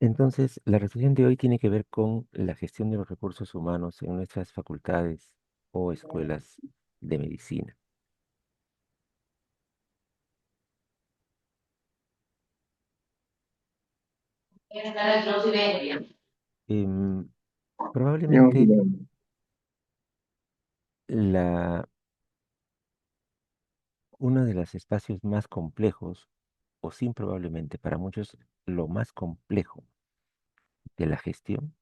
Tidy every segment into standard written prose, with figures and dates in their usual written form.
Entonces, la reflexión de hoy tiene que ver con la gestión de los recursos humanos en nuestras facultades o escuelas de medicina. Em, Probablemente la, uno de los espacios más complejos, o sin probablemente para muchos, lo más complejo de la gestión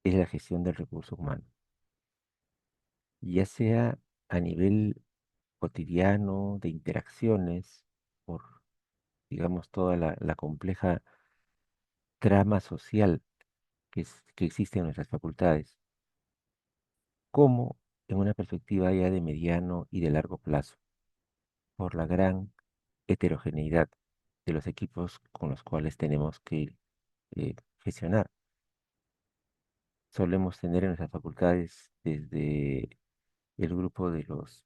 es la gestión del recurso humano, ya sea a nivel cotidiano, de interacciones, por, digamos, toda la compleja trama social que existe en nuestras facultades, como en una perspectiva ya de mediano y de largo plazo, por la gran heterogeneidad de los equipos con los cuales tenemos que gestionar. Solemos tener en nuestras facultades desde el grupo de los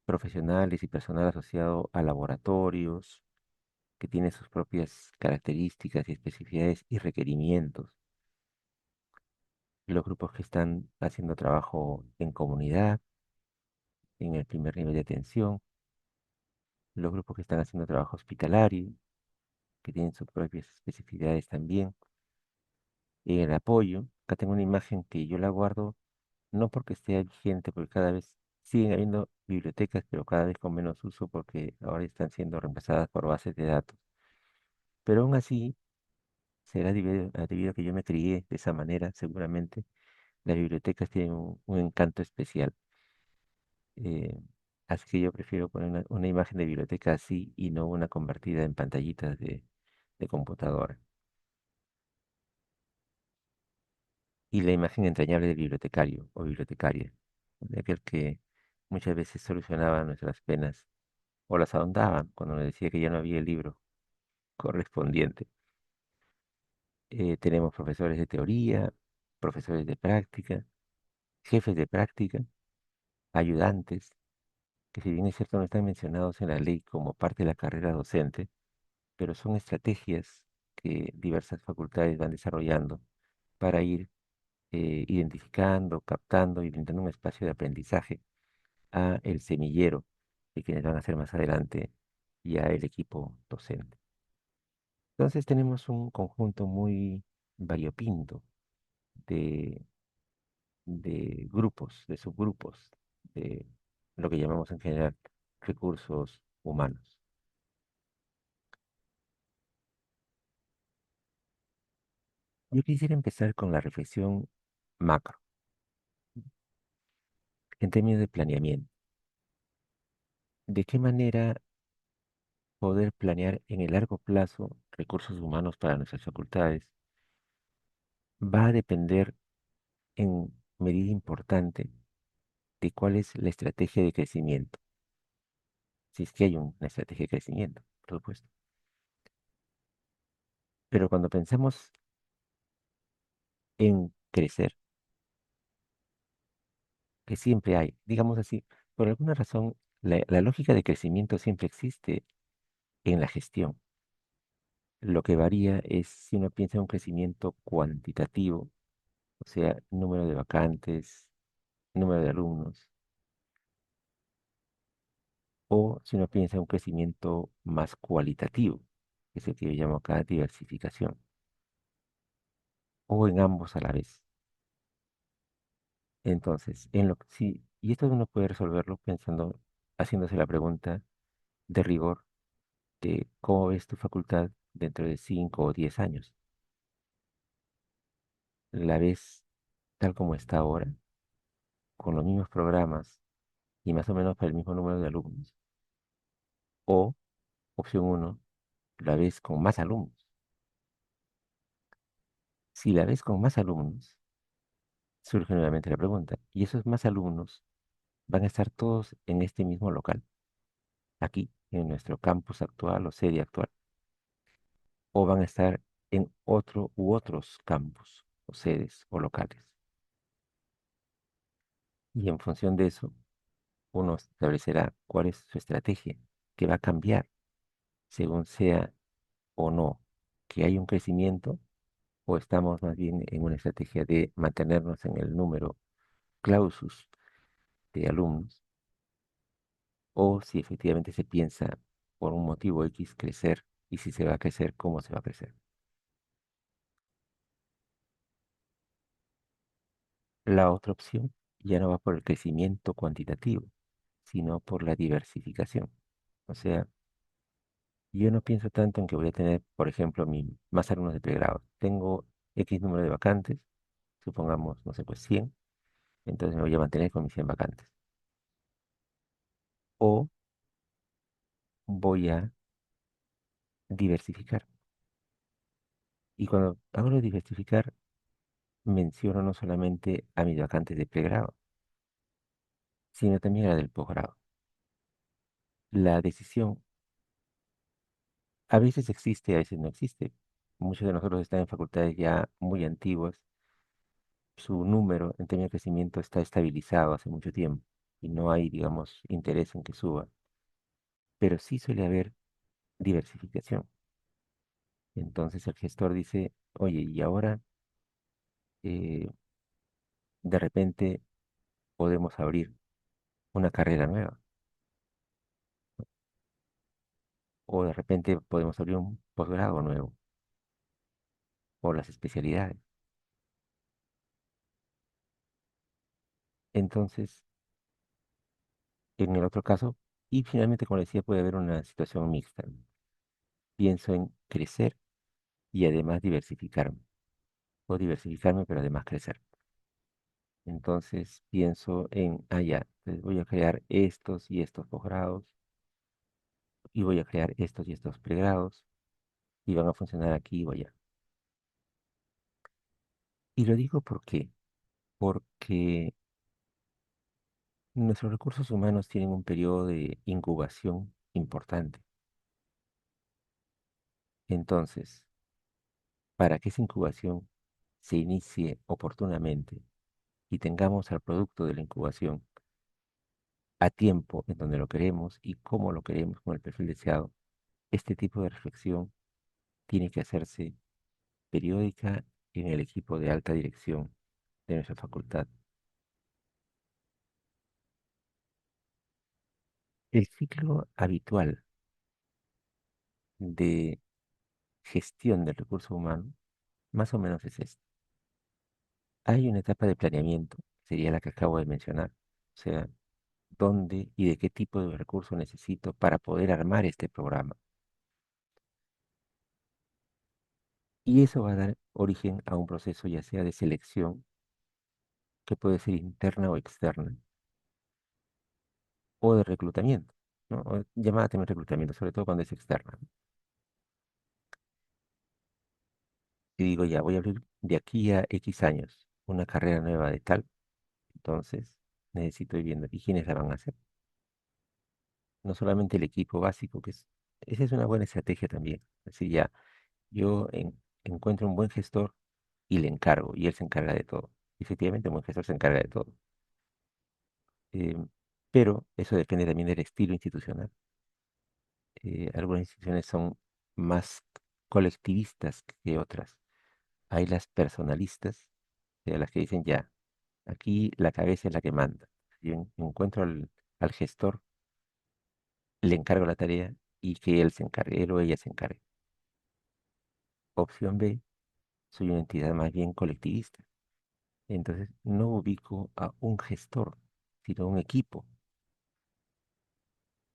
profesionales y personal asociado a laboratorios, que tienen sus propias características y especificidades y requerimientos, los grupos que están haciendo trabajo en comunidad, en el primer nivel de atención, los grupos que están haciendo trabajo hospitalario, que tienen sus propias especificidades también, en el apoyo. Acá tengo una imagen que yo la guardo no porque esté vigente, porque cada vez siguen habiendo bibliotecas, pero cada vez con menos uso porque ahora están siendo reemplazadas por bases de datos. Pero aún así, será debido a que yo me crié de esa manera, seguramente. Las bibliotecas tienen un encanto especial. eh, Así que yo prefiero poner una imagen de biblioteca así y no una convertida en pantallitas de computadora. Y la imagen entrañable del bibliotecario o bibliotecaria, de aquel que muchas veces solucionaba nuestras penas o las ahondaban cuando nos decía que ya no había el libro correspondiente. Tenemos profesores de teoría, profesores de práctica, jefes de práctica, ayudantes, que si bien es cierto no están mencionados en la ley como parte de la carrera docente, pero son estrategias que diversas facultades van desarrollando para ir identificando, captando y brindando un espacio de aprendizaje a el semillero de quienes van a ser más adelante ya el equipo docente. Entonces tenemos un conjunto muy variopinto de, de grupos, de subgrupos, de lo que llamamos en general recursos humanos. Yo quisiera empezar con la reflexión macro, en términos de planeamiento. ¿De qué manera poder planear en el largo plazo recursos humanos para nuestras facultades va a depender en medida importante de cuál es la estrategia de crecimiento, si es que hay una estrategia de crecimiento, por supuesto? Pero cuando pensamos en crecer, que siempre hay, digamos así, por alguna razón, la lógica de crecimiento siempre existe en la gestión. Lo que varía es si uno piensa en un crecimiento cuantitativo, o sea, número de vacantes, número de alumnos, o si uno piensa en un crecimiento más cualitativo, que es el que yo llamo acá diversificación, o en ambos a la vez. Entonces, sí, y esto uno puede resolverlo pensando, haciéndose la pregunta de rigor de cómo ves tu facultad dentro de 5 o 10 años. ¿La ves tal como está ahora, con los mismos programas y más o menos para el mismo número de alumnos? O, opción uno, la ves con más alumnos. Si la ves con más alumnos, surge nuevamente la pregunta, ¿y esos más alumnos van a estar todos en este mismo local, aquí, en nuestro campus actual o sede actual? ¿O van a estar en otro u otros campus o sedes o locales? Y en función de eso, uno establecerá cuál es su estrategia, que va a cambiar según sea o no que hay un crecimiento o estamos más bien en una estrategia de mantenernos en el número clausus de alumnos, o si efectivamente se piensa por un motivo X crecer y si se va a crecer, cómo se va a crecer. La otra opción ya no va por el crecimiento cuantitativo, sino por la diversificación. O sea, yo no pienso tanto en que voy a tener, por ejemplo, más alumnos de pregrado. Tengo X número de vacantes, supongamos, no sé, pues 100, entonces me voy a mantener con mis 100 vacantes. O voy a diversificar. Y cuando hablo de diversificar, menciono no solamente a mis vacantes de pregrado, sino también a la del posgrado. La decisión a veces existe, a veces no existe. Muchos de nosotros están en facultades ya muy antiguas. Su número en términos de crecimiento está estabilizado hace mucho tiempo y no hay, digamos, interés en que suba. Pero sí suele haber diversificación. Entonces el gestor dice, oye, y ahora eh, de repente podemos abrir una carrera nueva o de repente podemos abrir un posgrado nuevo o las especialidades. Entonces, en el otro caso, y finalmente, como decía, puede haber una situación mixta. Pienso en crecer y además diversificarme, o diversificarme pero además crecer. Entonces pienso en, ya, entonces voy a crear estos y estos posgrados y voy a crear estos y estos pregrados y van a funcionar aquí o allá. Y lo digo porque nuestros recursos humanos tienen un periodo de incubación importante. Entonces, para que esa incubación se inicie oportunamente y tengamos al producto de la incubación a tiempo en donde lo queremos y cómo lo queremos con el perfil deseado, este tipo de reflexión tiene que hacerse periódica en el equipo de alta dirección de nuestra facultad. El ciclo habitual de gestión del recurso humano más o menos es este. Hay una etapa de planeamiento, sería la que acabo de mencionar, o sea, dónde y de qué tipo de recurso necesito para poder armar este programa. Y eso va a dar origen a un proceso ya sea de selección, que puede ser interna o externa, o de reclutamiento, ¿no? O llamada también reclutamiento, sobre todo cuando es externa. Y digo, ya voy a abrir de aquí a X años una carrera nueva de tal, entonces necesito ir viendo, ¿y quiénes la van a hacer? No solamente el equipo básico, esa es una buena estrategia también. Así ya, yo encuentro un buen gestor y le encargo, y él se encarga de todo. Efectivamente, un buen gestor se encarga de todo. Eh, pero eso depende también del estilo institucional. Algunas instituciones son más colectivistas que otras. Hay las personalistas, de las que dicen ya, aquí la cabeza es la que manda. Yo encuentro al gestor, le encargo la tarea y que él se encargue, él o ella se encargue. Opción B, soy una entidad más bien colectivista. Entonces no ubico a un gestor, sino a un equipo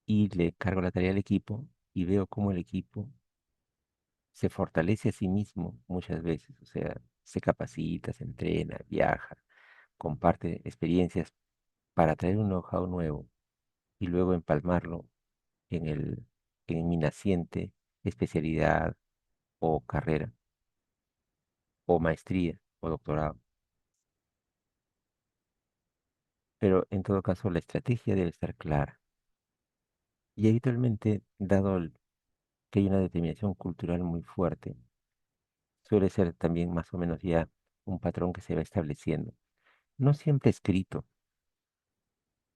y le cargo la tarea al equipo y veo cómo el equipo se fortalece a sí mismo muchas veces. O sea, se capacita, se entrena, viaja, comparte experiencias para traer un know-how nuevo y luego empalmarlo en en mi naciente especialidad o carrera o maestría o doctorado. Pero en todo caso, la estrategia debe estar clara. Y habitualmente, que hay una determinación cultural muy fuerte, suele ser también más o menos ya un patrón que se va estableciendo. No siempre escrito,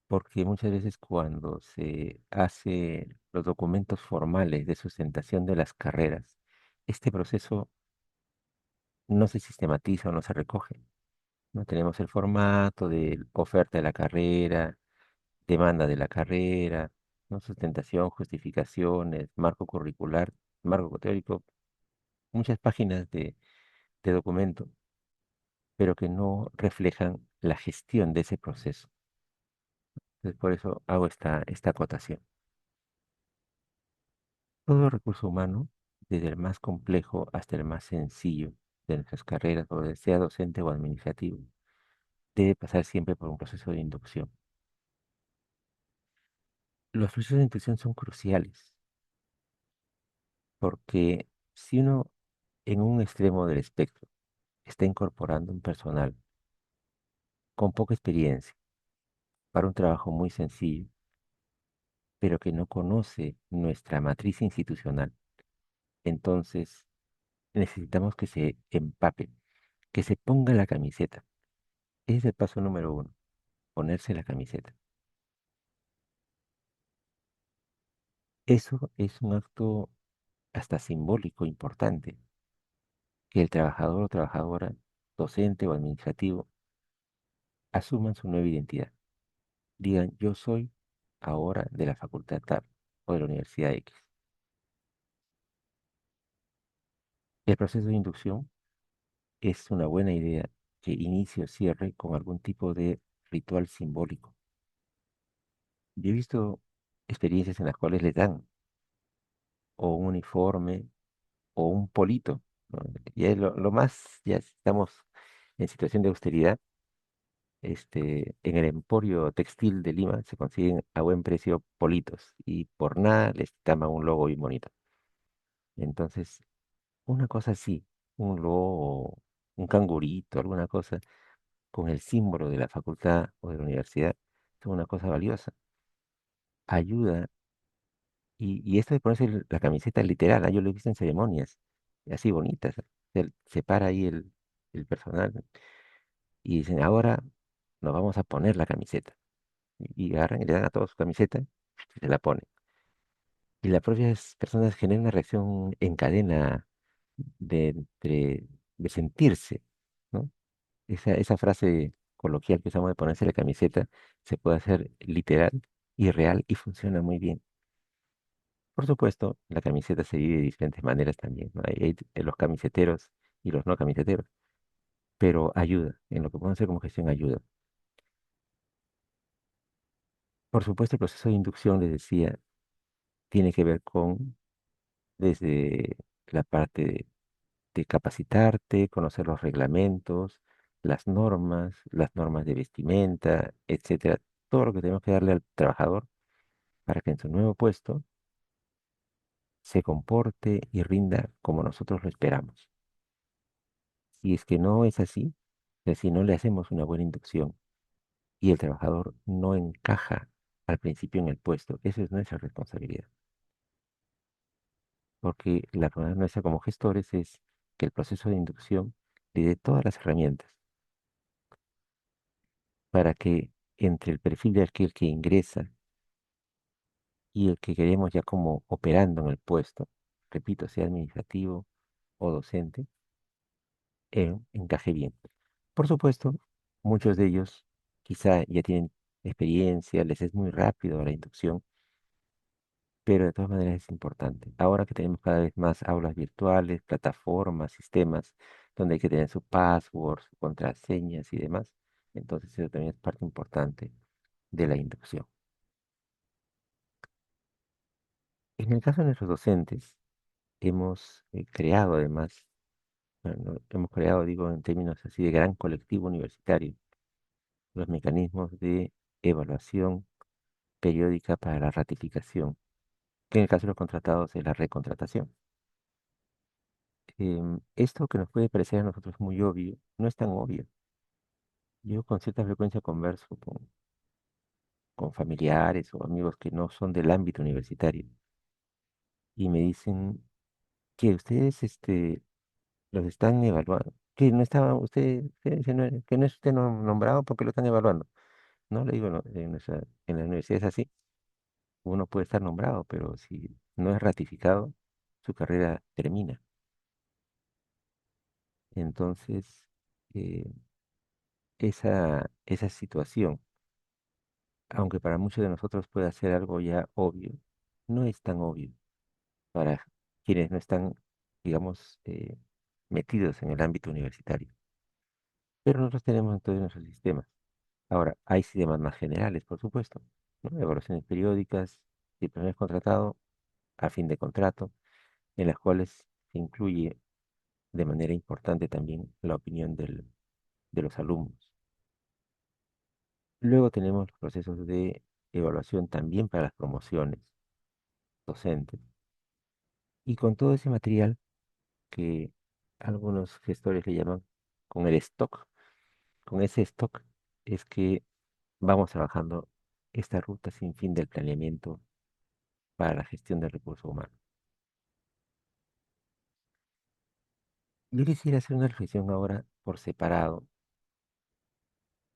porque muchas veces cuando se hace los documentos formales de sustentación de las carreras este proceso no se sistematiza o no se recoge. No tenemos el formato de oferta de la carrera, demanda de la carrera, ¿no? Sustentación, justificaciones, marco curricular, marco teórico, muchas páginas de documento, pero que no reflejan la gestión de ese proceso. Entonces, por eso hago esta acotación. Todo recurso humano, desde el más complejo hasta el más sencillo de nuestras carreras, o sea docente o administrativo, debe pasar siempre por un proceso de inducción. Los procesos de inducción son cruciales porque si uno en un extremo del espectro está incorporando un personal con poca experiencia para un trabajo muy sencillo, pero que no conoce nuestra matriz institucional, entonces necesitamos que se empape, que se ponga la camiseta. Ese es el paso número uno, ponerse la camiseta. Eso es un acto hasta simbólico importante, que el trabajador o trabajadora, docente o administrativo, asuman su nueva identidad. Digan, yo soy ahora de la facultad tal o de la Universidad X. El proceso de inducción es una buena idea que inicie o cierre con algún tipo de ritual simbólico. Yo he visto experiencias en las cuales les dan o un uniforme o un polito, ¿no? Ya es lo más, ya estamos en situación de austeridad. En el emporio textil de Lima se consiguen a buen precio politos y por nada les tama un logo bien bonito. Entonces, una cosa así, un logo, un cangurito, alguna cosa con el símbolo de la facultad o de la universidad, es una cosa valiosa. Ayuda, y esto de ponerse la camiseta literal, yo lo he visto en ceremonias, así bonitas. Se para ahí el personal y dicen, ahora nos vamos a poner la camiseta. Y agarran y le dan a todos su camiseta y se la ponen. Y las propias personas generan una reacción en cadena de sentirse, ¿no? Esa frase coloquial que usamos de ponerse la camiseta se puede hacer literal y real y funciona muy bien. Por supuesto, la camiseta se vive de diferentes maneras también, ¿no? Hay los camiseteros y los no camiseteros, pero ayuda, en lo que podemos hacer como gestión ayuda. Por supuesto, el proceso de inducción, les decía, tiene que ver con desde la parte de capacitarte, conocer los reglamentos, las normas de vestimenta, etcétera, todo lo que tenemos que darle al trabajador para que en su nuevo puesto se comporte y rinda como nosotros lo esperamos. Si es que no es así, es si no le hacemos una buena inducción y el trabajador no encaja al principio en el puesto, eso es nuestra responsabilidad, porque la responsabilidad nuestra como gestores es que el proceso de inducción le dé todas las herramientas para que entre el perfil de aquel que ingresa y el que queremos ya como operando en el puesto, repito, sea administrativo o docente, encaje bien. Por supuesto, muchos de ellos quizá ya tienen experiencia, les es muy rápido la inducción, pero de todas maneras es importante. Ahora que tenemos cada vez más aulas virtuales, plataformas, sistemas, donde hay que tener su password, su contraseñas y demás, entonces eso también es parte importante de la inducción. En el caso de nuestros docentes, hemos creado además, bueno, hemos creado, digo, en términos así de gran colectivo universitario, los mecanismos de evaluación periódica para la ratificación, que en el caso de los contratados es la recontratación. Esto que nos puede parecer a nosotros muy obvio, no es tan obvio. Yo con cierta frecuencia converso con familiares o amigos que no son del ámbito universitario y me dicen que ustedes los están evaluando, que no estaba usted que no es usted nombrado porque lo están evaluando. No le digo, no, en la universidad es así. Uno puede estar nombrado, pero si no es ratificado, su carrera termina. Entonces, eh, esa situación, aunque para muchos de nosotros pueda ser algo ya obvio, no es tan obvio para quienes no están, digamos, metidos en el ámbito universitario. Pero nosotros tenemos entonces nuestros sistemas. Ahora, hay sistemas más generales, por supuesto, ¿no? Evaluaciones periódicas, si el personal es contratado, a fin de contrato, en las cuales se incluye de manera importante también la opinión de los alumnos. Luego tenemos los procesos de evaluación también para las promociones docentes. Y con todo ese material que algunos gestores le llaman con el stock, con ese stock es que vamos trabajando esta ruta sin fin del planeamiento para la gestión del recurso humano. Yo quisiera hacer una reflexión ahora por separado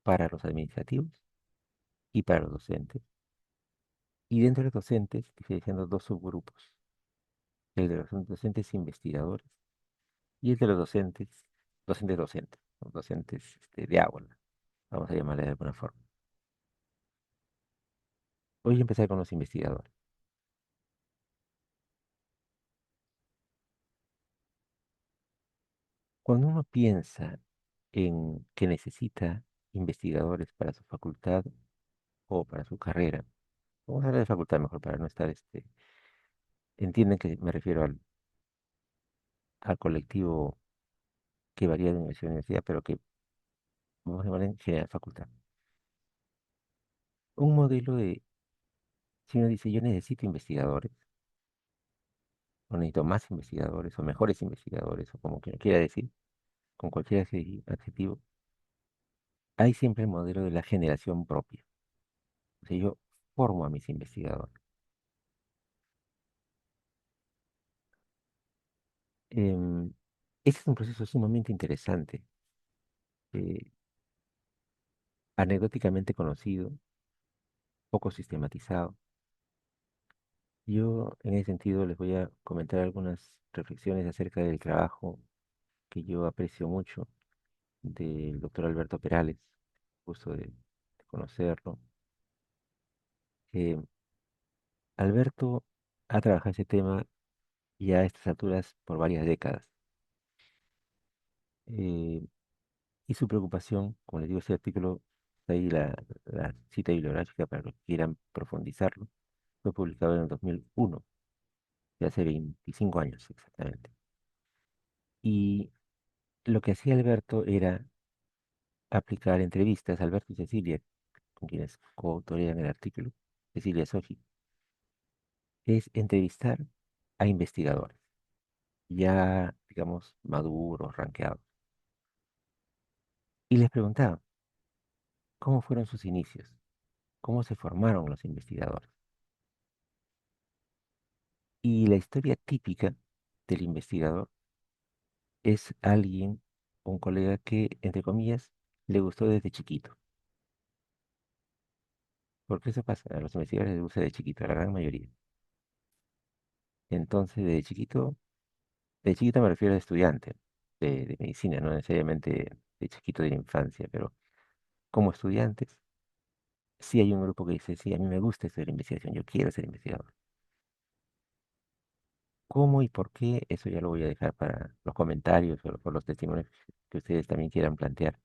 para los administrativos y para los docentes. Y dentro de los docentes, diferenciando dos subgrupos, el de los docentes investigadores y el de los docentes, los docentes de aula, vamos a llamarle de alguna forma. Voy a empezar con los investigadores. Cuando uno piensa en que necesita investigadores para su facultad o para su carrera, vamos a hablar de facultad mejor para no estar, entienden que me refiero al colectivo que varía de universidad a universidad, pero que vamos a llamar en general facultad. Un modelo de, si uno dice yo necesito investigadores, o necesito más investigadores, o mejores investigadores, o como que quiera decir, con cualquier adjetivo, hay siempre el modelo de la generación propia. O sea, yo formo a mis investigadores. Em, Este es un proceso sumamente interesante, eh, anecdóticamente conocido, poco sistematizado. Yo, en ese sentido, les voy a comentar algunas reflexiones acerca del trabajo que yo aprecio mucho del doctor Alberto Perales, gusto de conocerlo. Eh, Alberto ha trabajado ese tema ya a estas alturas por varias décadas. eh, y su preocupación, como les digo, ese artículo, está ahí la cita bibliográfica para los que quieran profundizarlo, fue publicado en el 2001, de hace 25 años exactamente. Y lo que hacía Alberto era aplicar entrevistas, Alberto y Cecilia, con quienes coautorean el artículo, Cecilia Sochi, es entrevistar a investigadores, ya, digamos, maduros, ranqueados, y les preguntaba cómo fueron sus inicios, cómo se formaron los investigadores. Y la historia típica del investigador es alguien, un colega que, entre comillas, le gustó desde chiquito. Porque eso pasa, a los investigadores les gusta de chiquito, a la gran mayoría. Entonces, de chiquito me refiero a estudiante de medicina, no necesariamente de chiquito de la infancia, pero como estudiantes, sí hay un grupo que dice, sí, a mí me gusta esto de la investigación, yo quiero ser investigador. ¿Cómo y por qué? Eso ya lo voy a dejar para los comentarios o por los testimonios que ustedes también quieran plantear.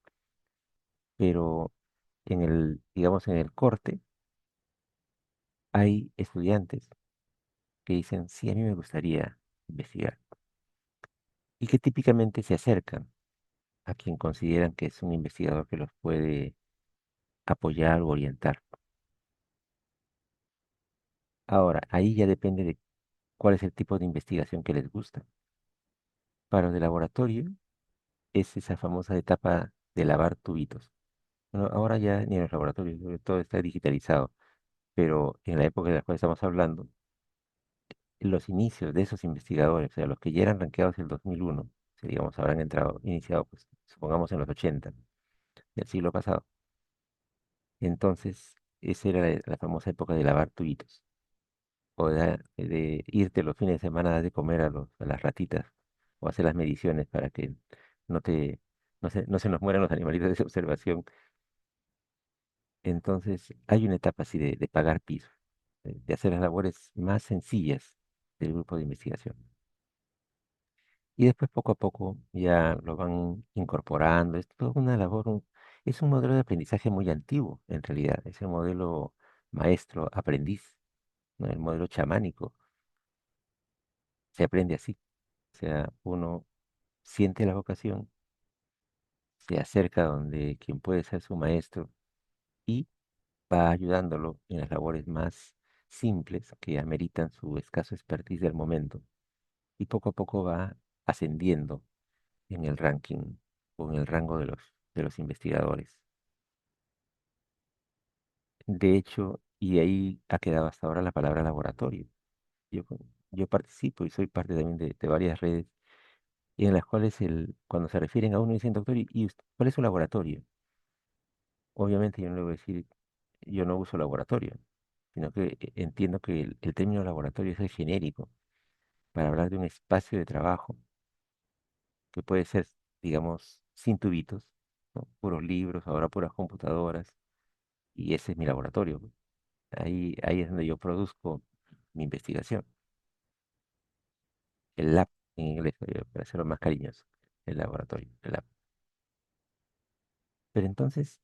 Pero digamos, en el corte, hay estudiantes que dicen, sí, a mí me gustaría investigar. Y que típicamente se acercan a quien consideran que es un investigador que los puede apoyar o orientar. Ahora, ahí ya depende de cuál es el tipo de investigación que les gusta. Para los de laboratorio es esa famosa etapa de lavar tubitos. Bueno, ahora ya ni en los laboratorios, todo está digitalizado, pero en la época de la cual estamos hablando, los inicios de esos investigadores, o sea, los que ya eran rankeados en el 2001, si digamos habrán iniciado, pues supongamos en los 80 del siglo pasado. Entonces, esa era la famosa época de lavar tubitos, o de irte los fines de semana a dar de comer a las ratitas, o hacer las mediciones para que no te, no se nos mueran los animalitos de observación. Entonces, hay una etapa así de pagar piso, de hacer las labores más sencillas del grupo de investigación. Y después, poco a poco, ya lo van incorporando. Es toda una labor, es un modelo de aprendizaje muy antiguo, en realidad. Es el modelo maestro-aprendiz, ¿no? El modelo chamánico. Se aprende así. O sea, uno siente la vocación, se acerca donde quien puede ser su maestro y va ayudándolo en las labores más simples que ameritan su escaso expertise del momento. Y poco a poco va ascendiendo en el ranking o en el rango de los investigadores. De hecho, y ahí ha quedado hasta ahora la palabra laboratorio. Yo, yo participo y soy parte también de varias redes y en las cuales cuando se refieren a uno dicen, doctor, ¿cuál es su laboratorio? Obviamente yo no le voy a decir, yo no uso laboratorio, sino que entiendo que el término laboratorio es el genérico para hablar de un espacio de trabajo que puede ser, digamos, sin tubitos, ¿no? Puros libros, ahora puras computadoras, y ese es mi laboratorio. Ahí es donde yo produzco mi investigación. El lab en inglés, para hacerlo más cariñoso, el laboratorio, el lab. Pero entonces,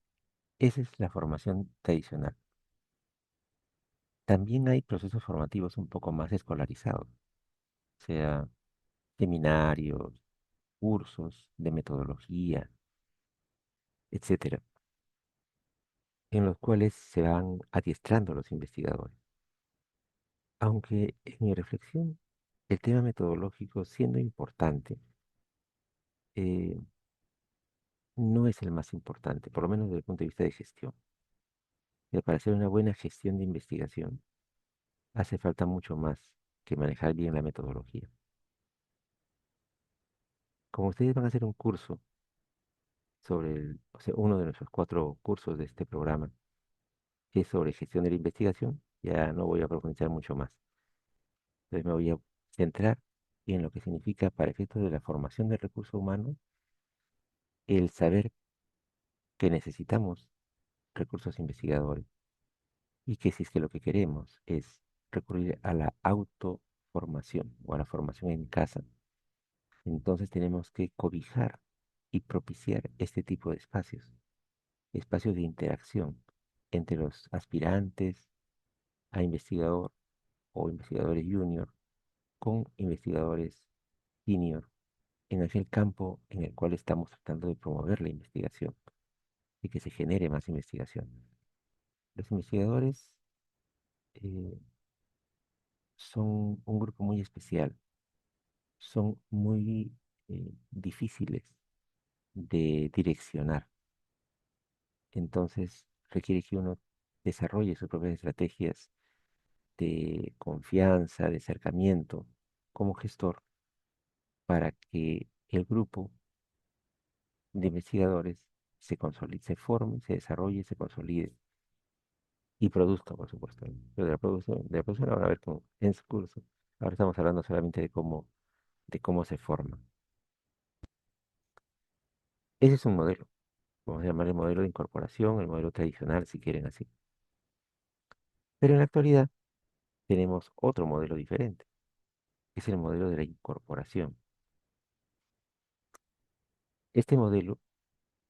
esa es la formación tradicional. También hay procesos formativos un poco más escolarizados, o sea, seminarios, cursos de metodología, etcétera, en los cuales se van adiestrando los investigadores. Aunque en mi reflexión, el tema metodológico, siendo importante, eh, no es el más importante, por lo menos desde el punto de vista de gestión. Para hacer una buena gestión de investigación, hace falta mucho más que manejar bien la metodología. Como ustedes van a hacer un curso sobre o sea, uno de nuestros 4 cursos de este programa, que es sobre gestión de la investigación, ya no voy a profundizar mucho más. Entonces me voy a centrar en lo que significa para efectos de la formación del recurso humano el saber que necesitamos recursos investigadores y que si es que lo que queremos es recurrir a la autoformación o a la formación en casa, entonces tenemos que cobijar y propiciar este tipo de espacios, espacios de interacción entre los aspirantes a investigador o investigadores junior con investigadores senior en aquel campo en el cual estamos tratando de promover la investigación y que se genere más investigación. Los investigadores eh, son un grupo muy especial, son muy difíciles de direccionar. Entonces requiere que uno desarrolle sus propias estrategias de confianza, de acercamiento como gestor para que el grupo de investigadores se forme, se desarrolle, se consolide y produzca, por supuesto, ¿no? Pero de la producción la van a ver en su curso. Ahora estamos hablando solamente de cómo se forma. Ese es un modelo. Vamos a llamar el modelo de incorporación, el modelo tradicional, si quieren así. Pero en la actualidad tenemos otro modelo diferente, que es el modelo de la incorporación. Este modelo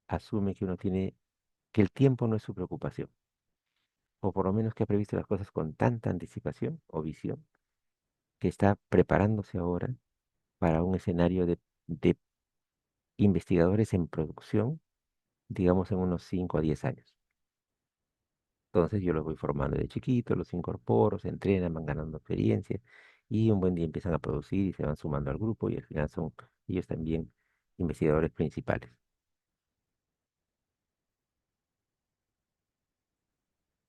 asume que uno tiene, que el tiempo no es su preocupación, o por lo menos que ha previsto las cosas con tanta anticipación o visión, que está preparándose ahora para un escenario de investigadores en producción, digamos en unos 5 a 10 años. Entonces yo los voy formando de chiquitos, los incorporo, se entrenan, van ganando experiencia y un buen día empiezan a producir y se van sumando al grupo y al final son ellos también investigadores principales.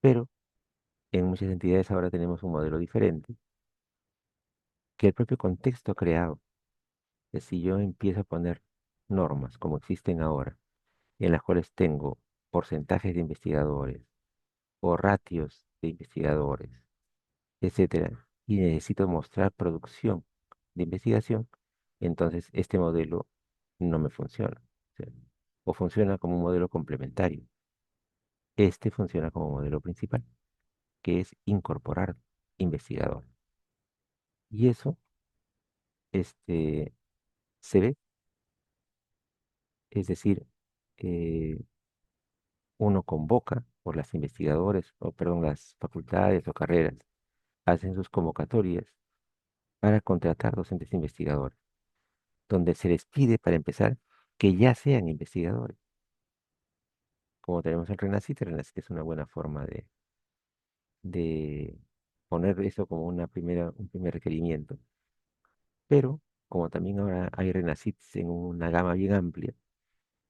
Pero en muchas entidades ahora tenemos un modelo diferente que el propio contexto ha creado. Que si yo empiezo a poner normas como existen ahora, en las cuales tengo porcentajes de investigadores o ratios de investigadores, etcétera, y necesito mostrar producción de investigación, entonces este modelo no me funciona. O sea, o funciona como un modelo complementario. Este funciona como modelo principal, que es incorporar investigador. Y eso este, se ve, es decir, eh, uno convoca, o las investigadores, o perdón, las facultades o carreras, hacen sus convocatorias para contratar docentes investigadores, donde se les pide, para empezar, que ya sean investigadores. Como tenemos el RENACIT es una buena forma de poner eso como un primer requerimiento. Pero como también ahora hay RENACITs en una gama bien amplia,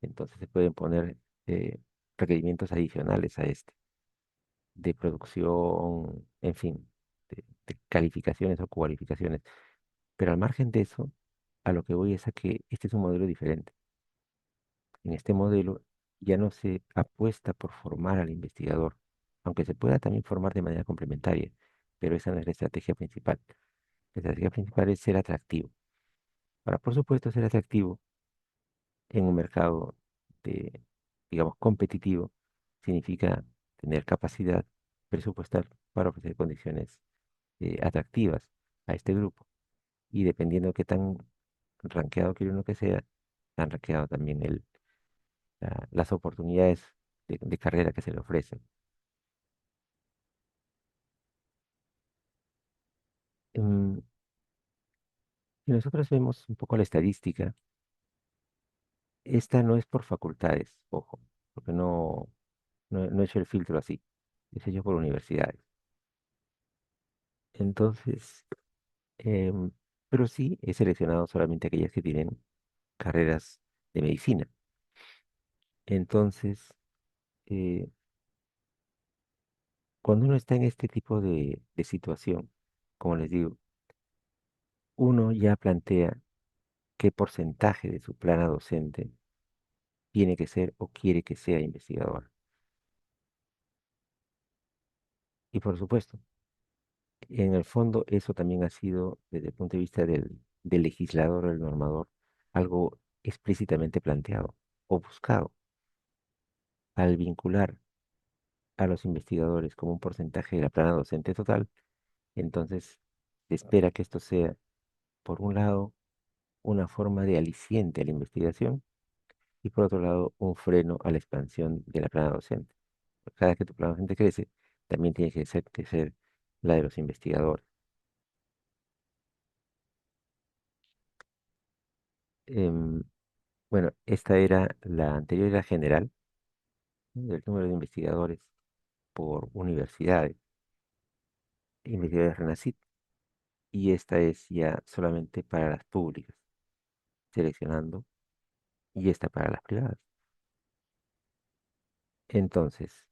entonces se pueden poner eh, requerimientos adicionales a este, de producción, en fin, de calificaciones o cualificaciones. Pero al margen de eso, a lo que voy es a que este es un modelo diferente. En este modelo ya no se apuesta por formar al investigador, aunque se pueda también formar de manera complementaria, pero esa no es la estrategia principal. La estrategia principal es ser atractivo. Para, por supuesto, ser atractivo en un mercado de, digamos, competitivo, significa tener capacidad presupuestal para ofrecer condiciones atractivas a este grupo. Y dependiendo de qué tan rankeado quiere uno que sea, tan rankeado también las oportunidades de carrera que se le ofrecen. Mm, Si nosotros vemos un poco la estadística, esta no es por facultades, ojo, porque no he hecho el filtro así, es hecho por universidades. Entonces, em, pero sí he seleccionado solamente aquellas que tienen carreras de medicina. Entonces, eh, cuando uno está en este tipo de situación, como les digo, uno ya plantea qué porcentaje de su plana docente tiene que ser o quiere que sea investigador. Y por supuesto, en el fondo eso también ha sido, desde el punto de vista del legislador o del normador, algo explícitamente planteado o buscado al vincular a los investigadores como un porcentaje de la plana docente total. Entonces, se espera que esto sea, por un lado, una forma de aliciente a la investigación y por otro lado, un freno a la expansión de la plana docente. Cada que tu plana docente crece, también tiene que ser crecer la de los investigadores. Em, bueno, esta era la anterior, era general, ¿no? Del número de investigadores por universidades, investigadores RENACIT, y esta es ya solamente para las públicas, seleccionando, y esta para las privadas. Entonces,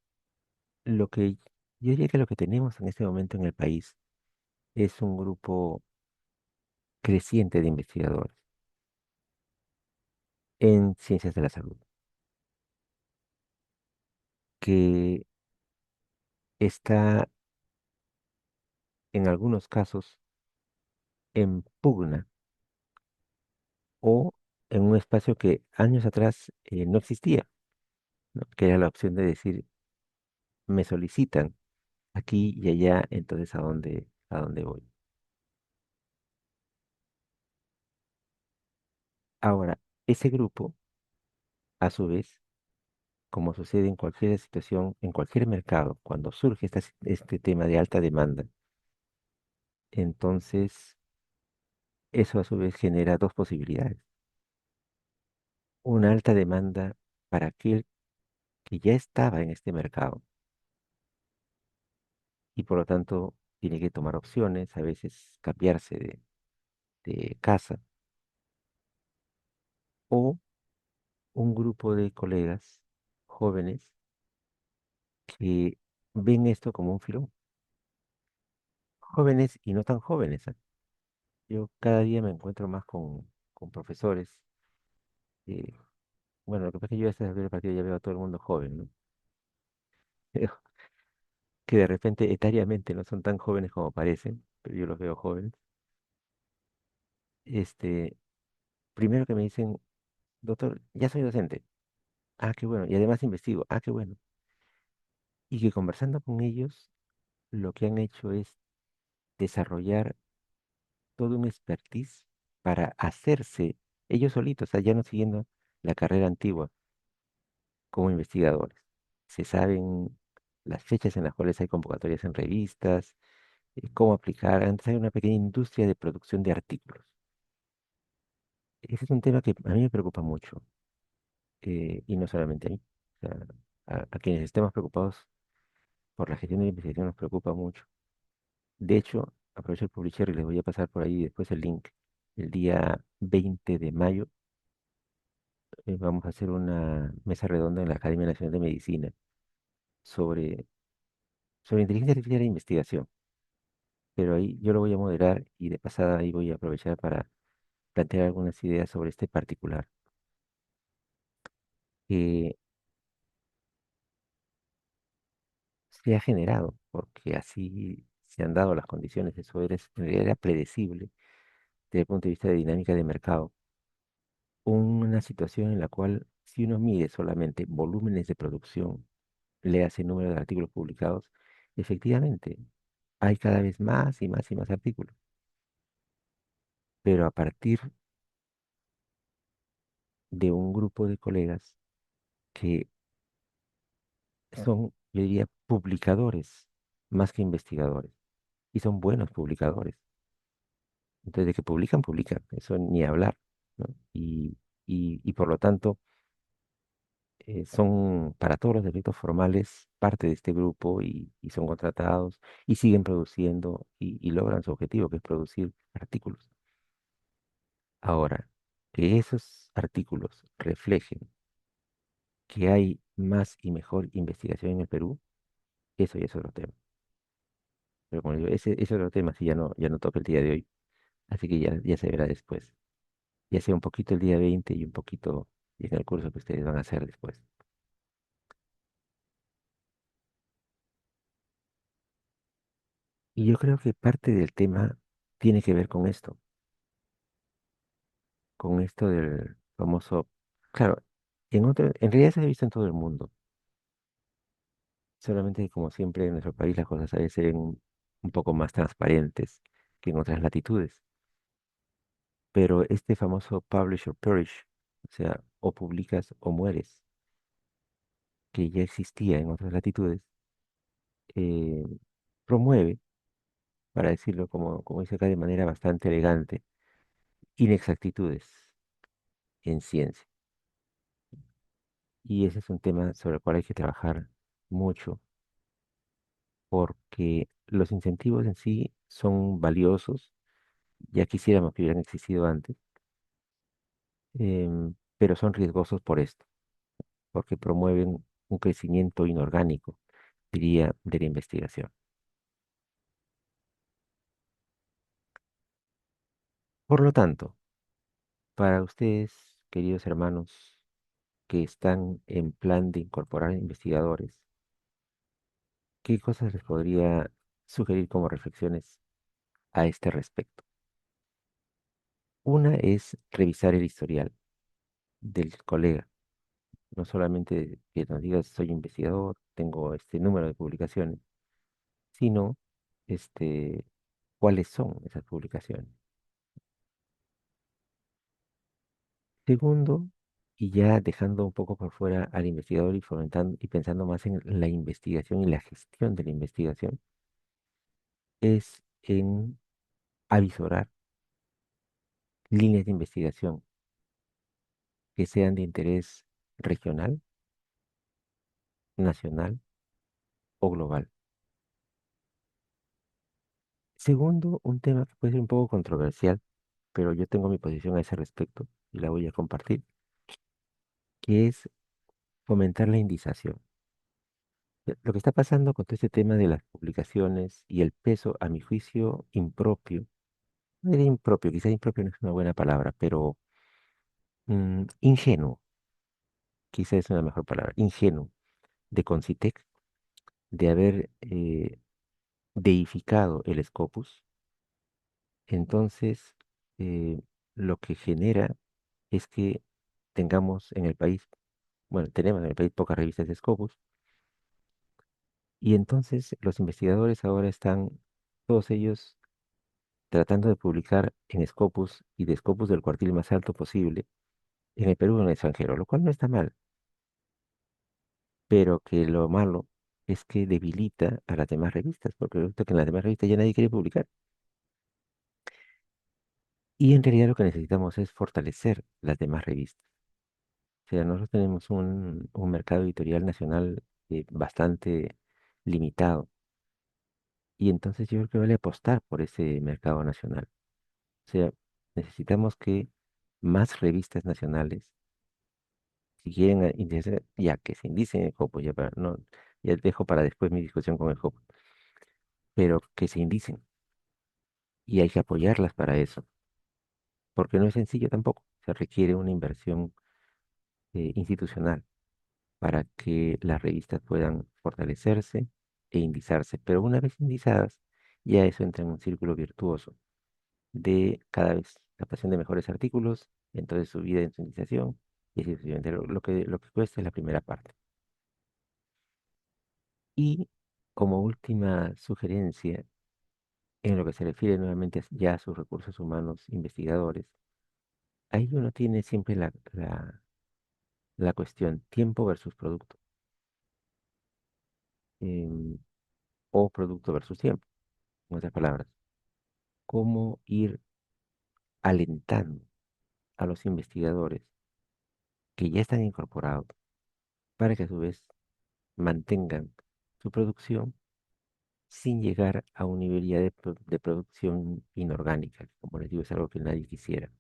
lo que yo diría que lo que tenemos en este momento en el país es un grupo creciente de investigadores en ciencias de la salud, que está en algunos casos en pugna o en un espacio que años atrás no existía, ¿no? Que era la opción de decir, me solicitan aquí y allá, entonces ¿a dónde voy? Ahora, ese grupo, a su vez, como sucede en cualquier situación, en cualquier mercado, cuando surge este tema de alta demanda, entonces eso a su vez genera dos posibilidades. Una alta demanda para aquel que ya estaba en este mercado y por lo tanto tiene que tomar opciones, a veces cambiarse de casa, o un grupo de colegas jóvenes que ven esto como un filón. Jóvenes y no tan jóvenes, ¿ah? Yo cada día me encuentro más con profesores. eh, bueno, lo que pasa es que yo a estas alturas del partido ya veo a todo el mundo joven, ¿no? Pero que de repente etariamente no son tan jóvenes como parecen, pero yo los veo jóvenes. Este, primero que me dicen, doctor, ya soy docente. Ah, qué bueno. Y además investigo. Ah, qué bueno. Y que conversando con ellos, lo que han hecho es desarrollar todo un expertise para hacerse ellos solitos, o sea, ya no siguiendo la carrera antigua como investigadores. Se saben las fechas en las cuales hay convocatorias en revistas, cómo aplicar. Antes hay una pequeña industria de producción de artículos. Ese es un tema que a mí me preocupa mucho, y no solamente a mí. O sea, a quienes estemos preocupados por la gestión de la investigación nos preocupa mucho. De hecho, aprovecho el publisher y les voy a pasar por ahí después el link. El día 20 de mayo vamos a hacer una mesa redonda en la Academia Nacional de Medicina sobre, sobre inteligencia artificial e investigación. Pero ahí yo lo voy a moderar y de pasada ahí voy a aprovechar para plantear algunas ideas sobre este particular, que se ha generado, porque así se han dado las condiciones. Eso en realidad era predecible desde el punto de vista de dinámica de mercado. Una situación en la cual si uno mide solamente volúmenes de producción, le hace número de artículos publicados, efectivamente hay cada vez más y más y más artículos. Pero a partir de un grupo de colegas que son, yo diría, publicadores más que investigadores, y son buenos publicadores. Entonces, de que publican, publican, eso ni hablar, ¿no? Y por lo tanto, son para todos los efectos formales parte de este grupo y son contratados y siguen produciendo y logran su objetivo, que es producir artículos. Ahora, que esos artículos reflejen que hay más y mejor investigación en el Perú, eso ya es otro tema. Pero como digo, ese es otro tema, si ya no toca el día de hoy, así que ya se verá después. Ya sea un poquito el día 20 y un poquito en el curso que ustedes van a hacer después. Y yo creo que parte del tema tiene que ver con esto del famoso, claro, en realidad se ha visto en todo el mundo, solamente que como siempre en nuestro país las cosas a veces se ven un poco más transparentes que en otras latitudes. Pero este famoso publish or perish, o sea, o publicas o mueres, que ya existía en otras latitudes, eh, promueve, para decirlo como dice acá de manera bastante elegante, inexactitudes en ciencia. Y ese es un tema sobre el cual hay que trabajar mucho, porque los incentivos en sí son valiosos, ya quisiéramos que hubieran existido antes, pero son riesgosos por esto, porque promueven un crecimiento inorgánico, diría, de la investigación. Por lo tanto, para ustedes, queridos hermanos que están en plan de incorporar investigadores, ¿qué cosas les podría sugerir como reflexiones a este respecto? Una es revisar el historial del colega, no solamente que nos diga soy investigador, tengo este número de publicaciones, sino este, cuáles son esas publicaciones. Segundo, y ya dejando un poco por fuera al investigador y fomentando y pensando más en la investigación y la gestión de la investigación, es en avisorar líneas de investigación que sean de interés regional, nacional o global. Segundo, un tema que puede ser un poco controversial, pero yo tengo mi posición a ese respecto y la voy a compartir, que es fomentar la indización. Lo que está pasando con todo este tema de las publicaciones y el peso, a mi juicio, impropio, no diría impropio, quizá impropio no es una buena palabra, pero ingenuo, quizá es una mejor palabra, ingenuo, de Concitec, de haber deificado el Scopus. Entonces, lo que genera es que tengamos en el país, bueno, tenemos en el país pocas revistas de Scopus, y entonces los investigadores ahora están, todos ellos, tratando de publicar en Scopus y de Scopus del cuartil más alto posible, en el Perú o en el extranjero, lo cual no está mal, pero que lo malo es que debilita a las demás revistas, porque resulta que en las demás revistas ya nadie quiere publicar. Y en realidad lo que necesitamos es fortalecer las demás revistas. O sea, nosotros tenemos un mercado editorial nacional bastante limitado. Y entonces yo creo que vale apostar por ese mercado nacional. O sea, necesitamos que más revistas nacionales, si quieren ya que se indicen en el Jopo, ya para, no, ya dejo para después mi discusión con el Jopo, pero que se indicen y hay que apoyarlas para eso, porque no es sencillo tampoco. Se requiere una inversión institucional para que las revistas puedan fortalecerse e indizarse. Pero una vez indizadas, ya eso entra en un círculo virtuoso de cada vez captación de mejores artículos, entonces subida en su indización y así sucesivamente. Lo que cuesta es la primera parte. Y como última sugerencia, en lo que se refiere nuevamente ya a sus recursos humanos investigadores, ahí uno tiene siempre la cuestión tiempo versus producto, em, o producto versus tiempo, en otras palabras. Cómo ir alentando a los investigadores que ya están incorporados para que a su vez mantengan su producción sin llegar a un nivel ya de producción inorgánica, que, como les digo, es algo que nadie quisiera.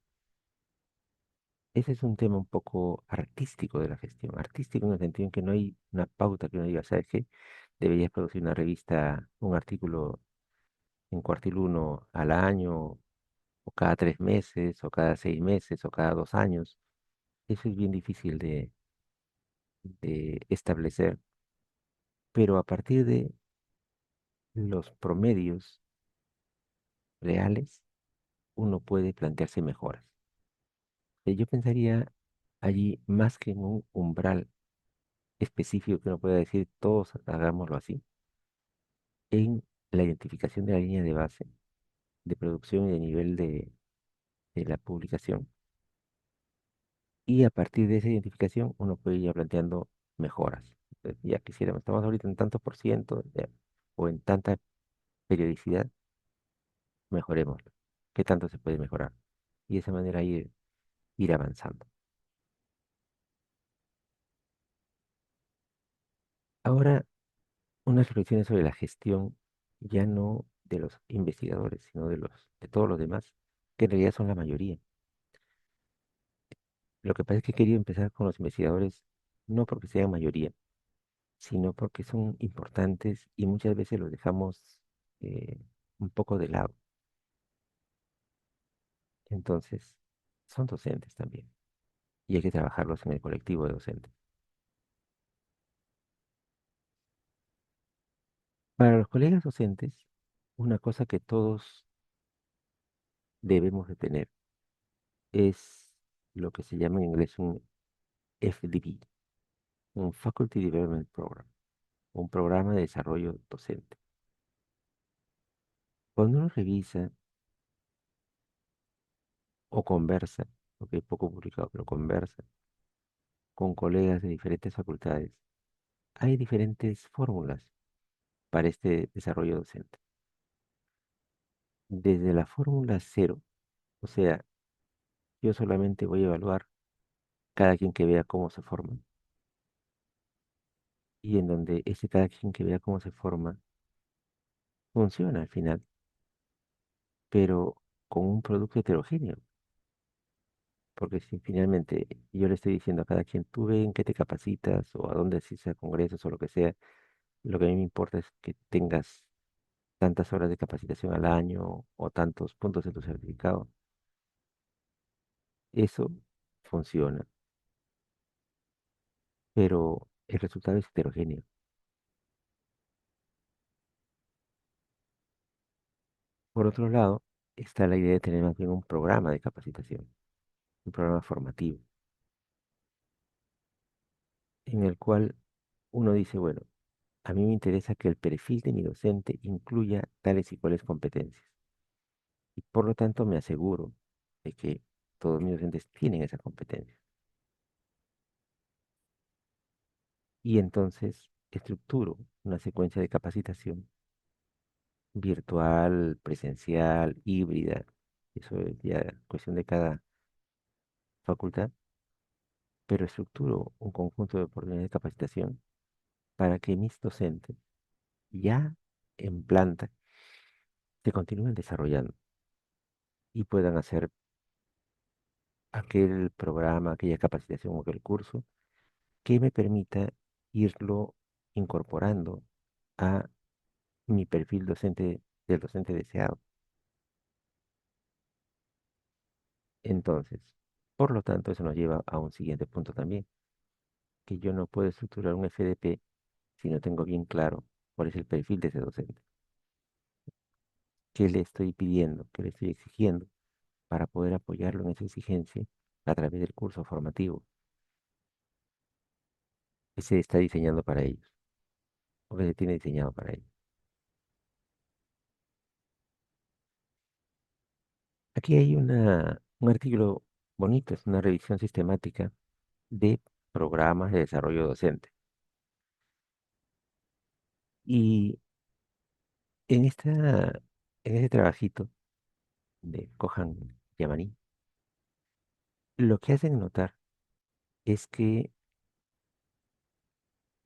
Ese es un tema un poco artístico de la gestión, artístico en el sentido en que no hay una pauta que uno diga, ¿sabes qué? Deberías producir una revista, un artículo en cuartil uno al año, o cada 3 meses, o cada 6 meses, o cada 2 años. Eso es bien difícil de establecer, pero a partir de los promedios reales, uno puede plantearse mejoras. Yo pensaría allí más que en un umbral específico que uno pueda decir, todos hagámoslo así, en la identificación de la línea de base, de producción y de nivel de la publicación. Y a partir de esa identificación, uno puede ir planteando mejoras. Ya quisiéramos, estamos ahorita en tanto por ciento, o en tanta periodicidad, mejorémoslo. ¿Qué tanto se puede mejorar? Y de esa manera ir avanzando. Ahora, unas reflexiones sobre la gestión, ya no de los investigadores, sino de todos los demás, que en realidad son la mayoría. Lo que pasa es que he querido empezar con los investigadores, no porque sean mayoría, sino porque son importantes y muchas veces los dejamos un poco de lado. Entonces, son docentes también, y hay que trabajarlos en el colectivo de docentes. Para los colegas docentes, una cosa que todos debemos de tener es lo que se llama en inglés un FDP, un Faculty Development Program, un programa de desarrollo docente. Cuando uno revisa o conversa, porque hay poco publicado, pero conversa con colegas de diferentes facultades, hay diferentes fórmulas para este desarrollo docente. Desde la fórmula cero, o sea, yo solamente voy a evaluar cada quien que vea cómo se forma, y en donde ese cada quien que vea cómo se forma funciona al final, pero con un producto heterogéneo. Porque si finalmente yo le estoy diciendo a cada quien, tú ve en qué te capacitas o a dónde asistes a congresos o lo que sea, lo que a mí me importa es que tengas tantas horas de capacitación al año o tantos puntos en tu certificado. Eso funciona, pero el resultado es heterogéneo. Por otro lado, está la idea de tener más bien un programa de capacitación, un programa formativo. en el cual uno dice, bueno, a mí me interesa que el perfil de mi docente incluya tales y cuales competencias. Y por lo tanto me aseguro de que todos mis docentes tienen esa competencia. Y entonces estructuro una secuencia de capacitación virtual, presencial, híbrida. Eso es ya cuestión de cada facultad, pero estructuro un conjunto de oportunidades de capacitación para que mis docentes ya en planta se continúen desarrollando y puedan hacer aquel programa, aquella capacitación o aquel curso que me permita irlo incorporando a mi perfil docente del docente deseado. Entonces, por lo tanto, eso nos lleva a un siguiente punto también, que yo no puedo estructurar un FDP si no tengo bien claro cuál es el perfil de ese docente, qué le estoy pidiendo, qué le estoy exigiendo para poder apoyarlo en esa exigencia a través del curso formativo que se está diseñando para ellos o que se tiene diseñado para ellos. Aquí hay un artículo bonito, es una revisión sistemática de programas de desarrollo docente. Y en este trabajito de Kohan Yamani, lo que hacen notar es que,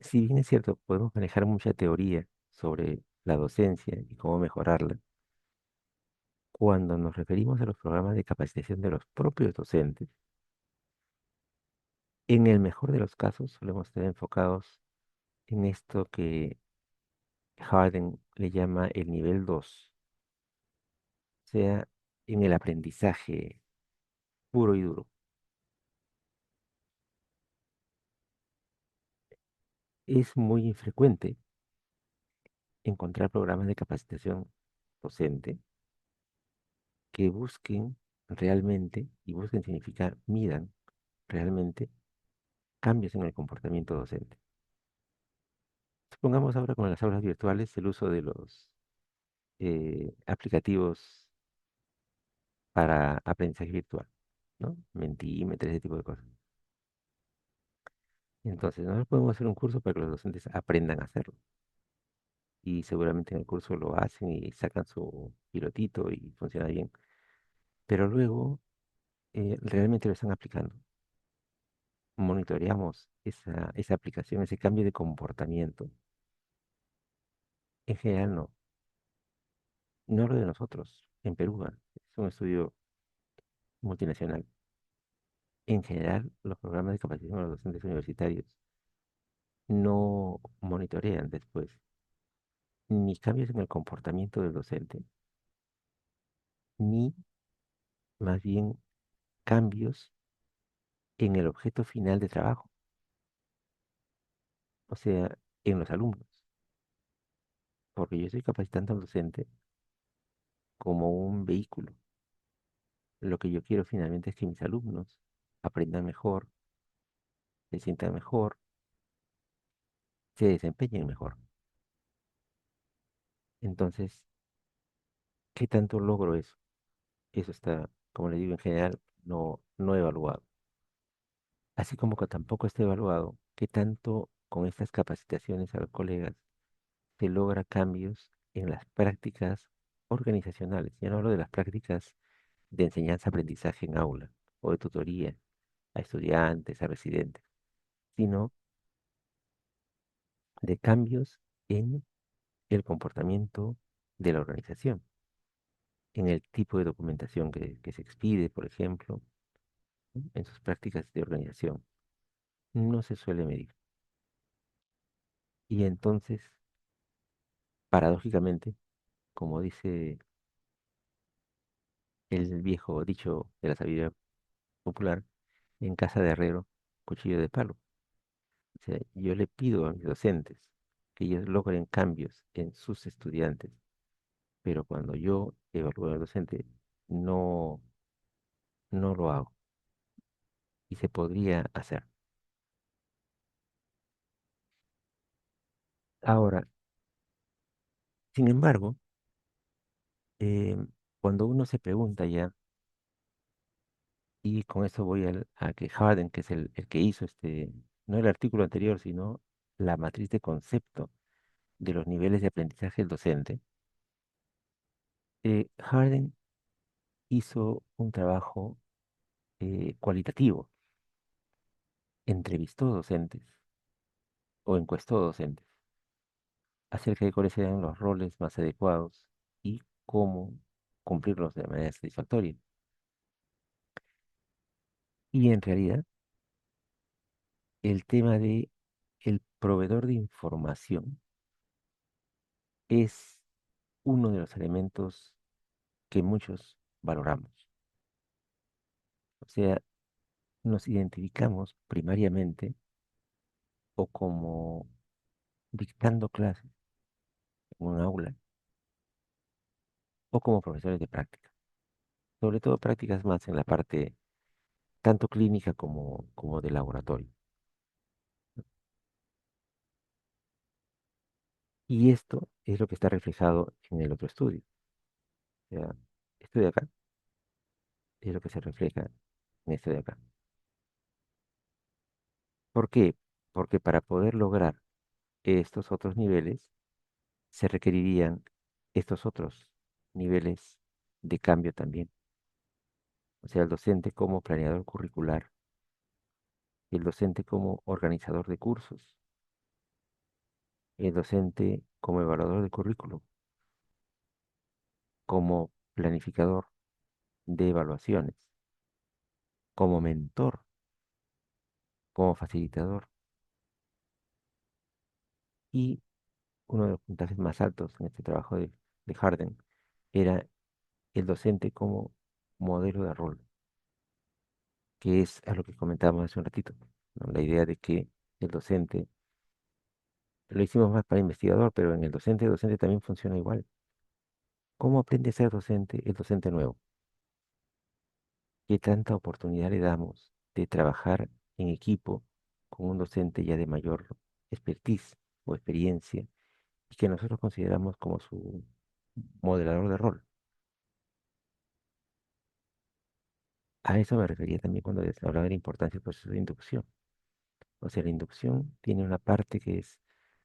si bien es cierto, podemos manejar mucha teoría sobre la docencia y cómo mejorarla, cuando nos referimos a los programas de capacitación de los propios docentes, en el mejor de los casos solemos estar enfocados en esto que Harden le llama el nivel 2, o sea, en el aprendizaje puro y duro. Es muy infrecuente encontrar programas de capacitación docente que busquen realmente, y busquen significar, midan realmente cambios en el comportamiento docente. Supongamos ahora con las aulas virtuales el uso de los aplicativos para aprendizaje virtual, ¿no? Mentimeter, ese tipo de cosas. Entonces, nosotros podemos hacer un curso para que los docentes aprendan a hacerlo. Y seguramente en el curso lo hacen y sacan su pilotito y funciona bien. Pero luego realmente lo están aplicando. Monitoreamos esa aplicación, ese cambio de comportamiento. En general no. No lo de nosotros. En Perú, es un estudio multinacional. En general, los programas de capacitación a los docentes universitarios no monitorean después ni cambios en el comportamiento del docente, ni más bien cambios en el objeto final de trabajo, o sea, en los alumnos, porque yo estoy capacitando al docente como un vehículo. Lo que yo quiero finalmente es que mis alumnos aprendan mejor, se sientan mejor, se desempeñen mejor. Entonces, ¿qué tanto logro eso? Eso está, como le digo, en general no evaluado. Así como que tampoco está evaluado qué tanto con estas capacitaciones a los colegas se logra cambios en las prácticas organizacionales. Ya no hablo de las prácticas de enseñanza-aprendizaje en aula o de tutoría a estudiantes, a residentes, sino de cambios en el comportamiento de la organización, en el tipo de documentación que se expide, por ejemplo, ¿no? En sus prácticas de organización. No se suele medir. Y entonces, paradójicamente, como dice el viejo dicho de la sabiduría popular, en casa de herrero, cuchillo de palo. O sea, yo le pido a mis docentes que ellos logren cambios en sus estudiantes, pero cuando yo evalúo al docente, no, no lo hago y se podría hacer. Ahora, sin embargo, eh, cuando uno se pregunta ya, y con eso voy a que Harden, que es el que hizo no el artículo anterior, sino la matriz de concepto de los niveles de aprendizaje del docente, Harden hizo un trabajo cualitativo, entrevistó docentes o encuestó docentes acerca de cuáles eran los roles más adecuados y cómo cumplirlos de manera satisfactoria. Y en realidad, el tema de el proveedor de información es uno de los elementos que muchos valoramos. O sea, nos identificamos primariamente o como dictando clases en un aula o como profesores de práctica. Sobre todo prácticas más en la parte tanto clínica como de laboratorio. Y esto es lo que está reflejado en el otro estudio. O sea, esto de acá es lo que se refleja en esto de acá. ¿Por qué? Porque para poder lograr estos otros niveles, se requerirían estos otros niveles de cambio también. O sea, el docente como planeador curricular, el docente como organizador de cursos, el docente como evaluador de currículum, como planificador de evaluaciones, como mentor, como facilitador. Y uno de los puntajes más altos en este trabajo de Harden era el docente como modelo de rol, que es a lo que comentábamos hace un ratito, ¿no? La idea de que el docente, lo hicimos más para investigador, pero en el docente también funciona igual. ¿Cómo aprende a ser docente el docente nuevo? ¿Qué tanta oportunidad le damos de trabajar en equipo con un docente ya de mayor expertise o experiencia y que nosotros consideramos como su modelador de rol? A eso me refería también cuando les hablaba de la importancia del proceso de inducción. O sea, la inducción tiene una parte que es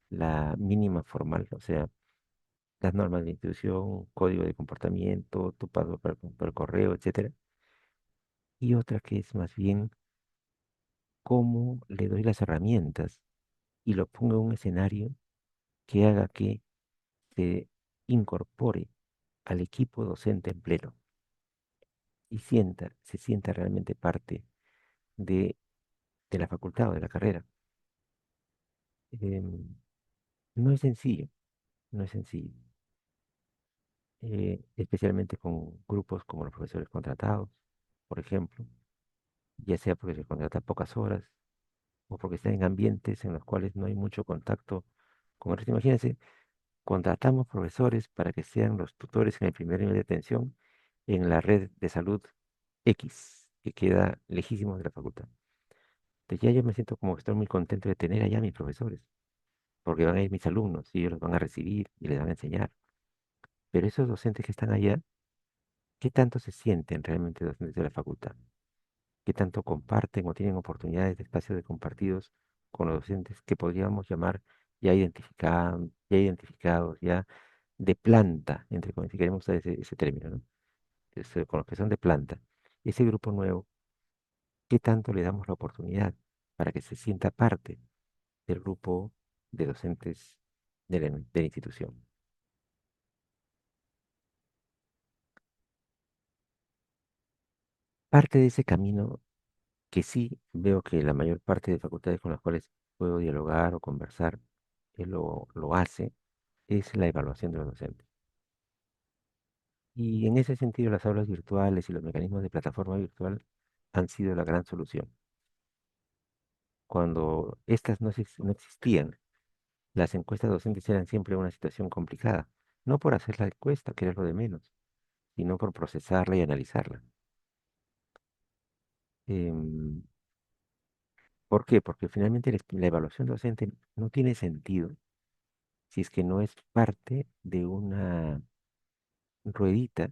la mínima formal, o sea, las normas de institución, código de comportamiento, tu paso por el correo, etcétera. Y otra que es más bien cómo le doy las herramientas y lo pongo en un escenario que haga que se incorpore al equipo docente en pleno y se sienta realmente parte de, de la facultad o de la carrera. Em, no es sencillo, no es sencillo, especialmente con grupos como los profesores contratados, por ejemplo, ya sea porque se contrata pocas horas o porque están en ambientes en los cuales no hay mucho contacto con otros. Imagínense, contratamos profesores para que sean los tutores en el primer nivel de atención en la red de salud X, que queda lejísimo de la facultad. Entonces ya yo me siento como que estoy muy contento de tener allá mis profesores, porque van a ir mis alumnos y ellos los van a recibir y les van a enseñar. Pero esos docentes que están allá, ¿qué tanto se sienten realmente docentes de la facultad? ¿Qué tanto comparten o tienen oportunidades de espacios de compartidos con los docentes que podríamos llamar ya identificados, ya de planta, entre comillas, si queremos usar ese término, ¿no? Con los que son de planta? Ese grupo nuevo, ¿qué tanto le damos la oportunidad para que se sienta parte del grupo de docentes de la institución? Parte de ese camino que sí veo que la mayor parte de facultades con las cuales puedo dialogar o conversar lo hace, es la evaluación de los docentes. Y en ese sentido, las aulas virtuales y los mecanismos de plataforma virtual han sido la gran solución. Cuando estas no existían, las encuestas docentes eran siempre una situación complicada, no por hacer la encuesta, que era lo de menos, sino por procesarla y analizarla. Em, ¿Por qué? Porque finalmente la evaluación docente no tiene sentido si es que no es parte de una ruedita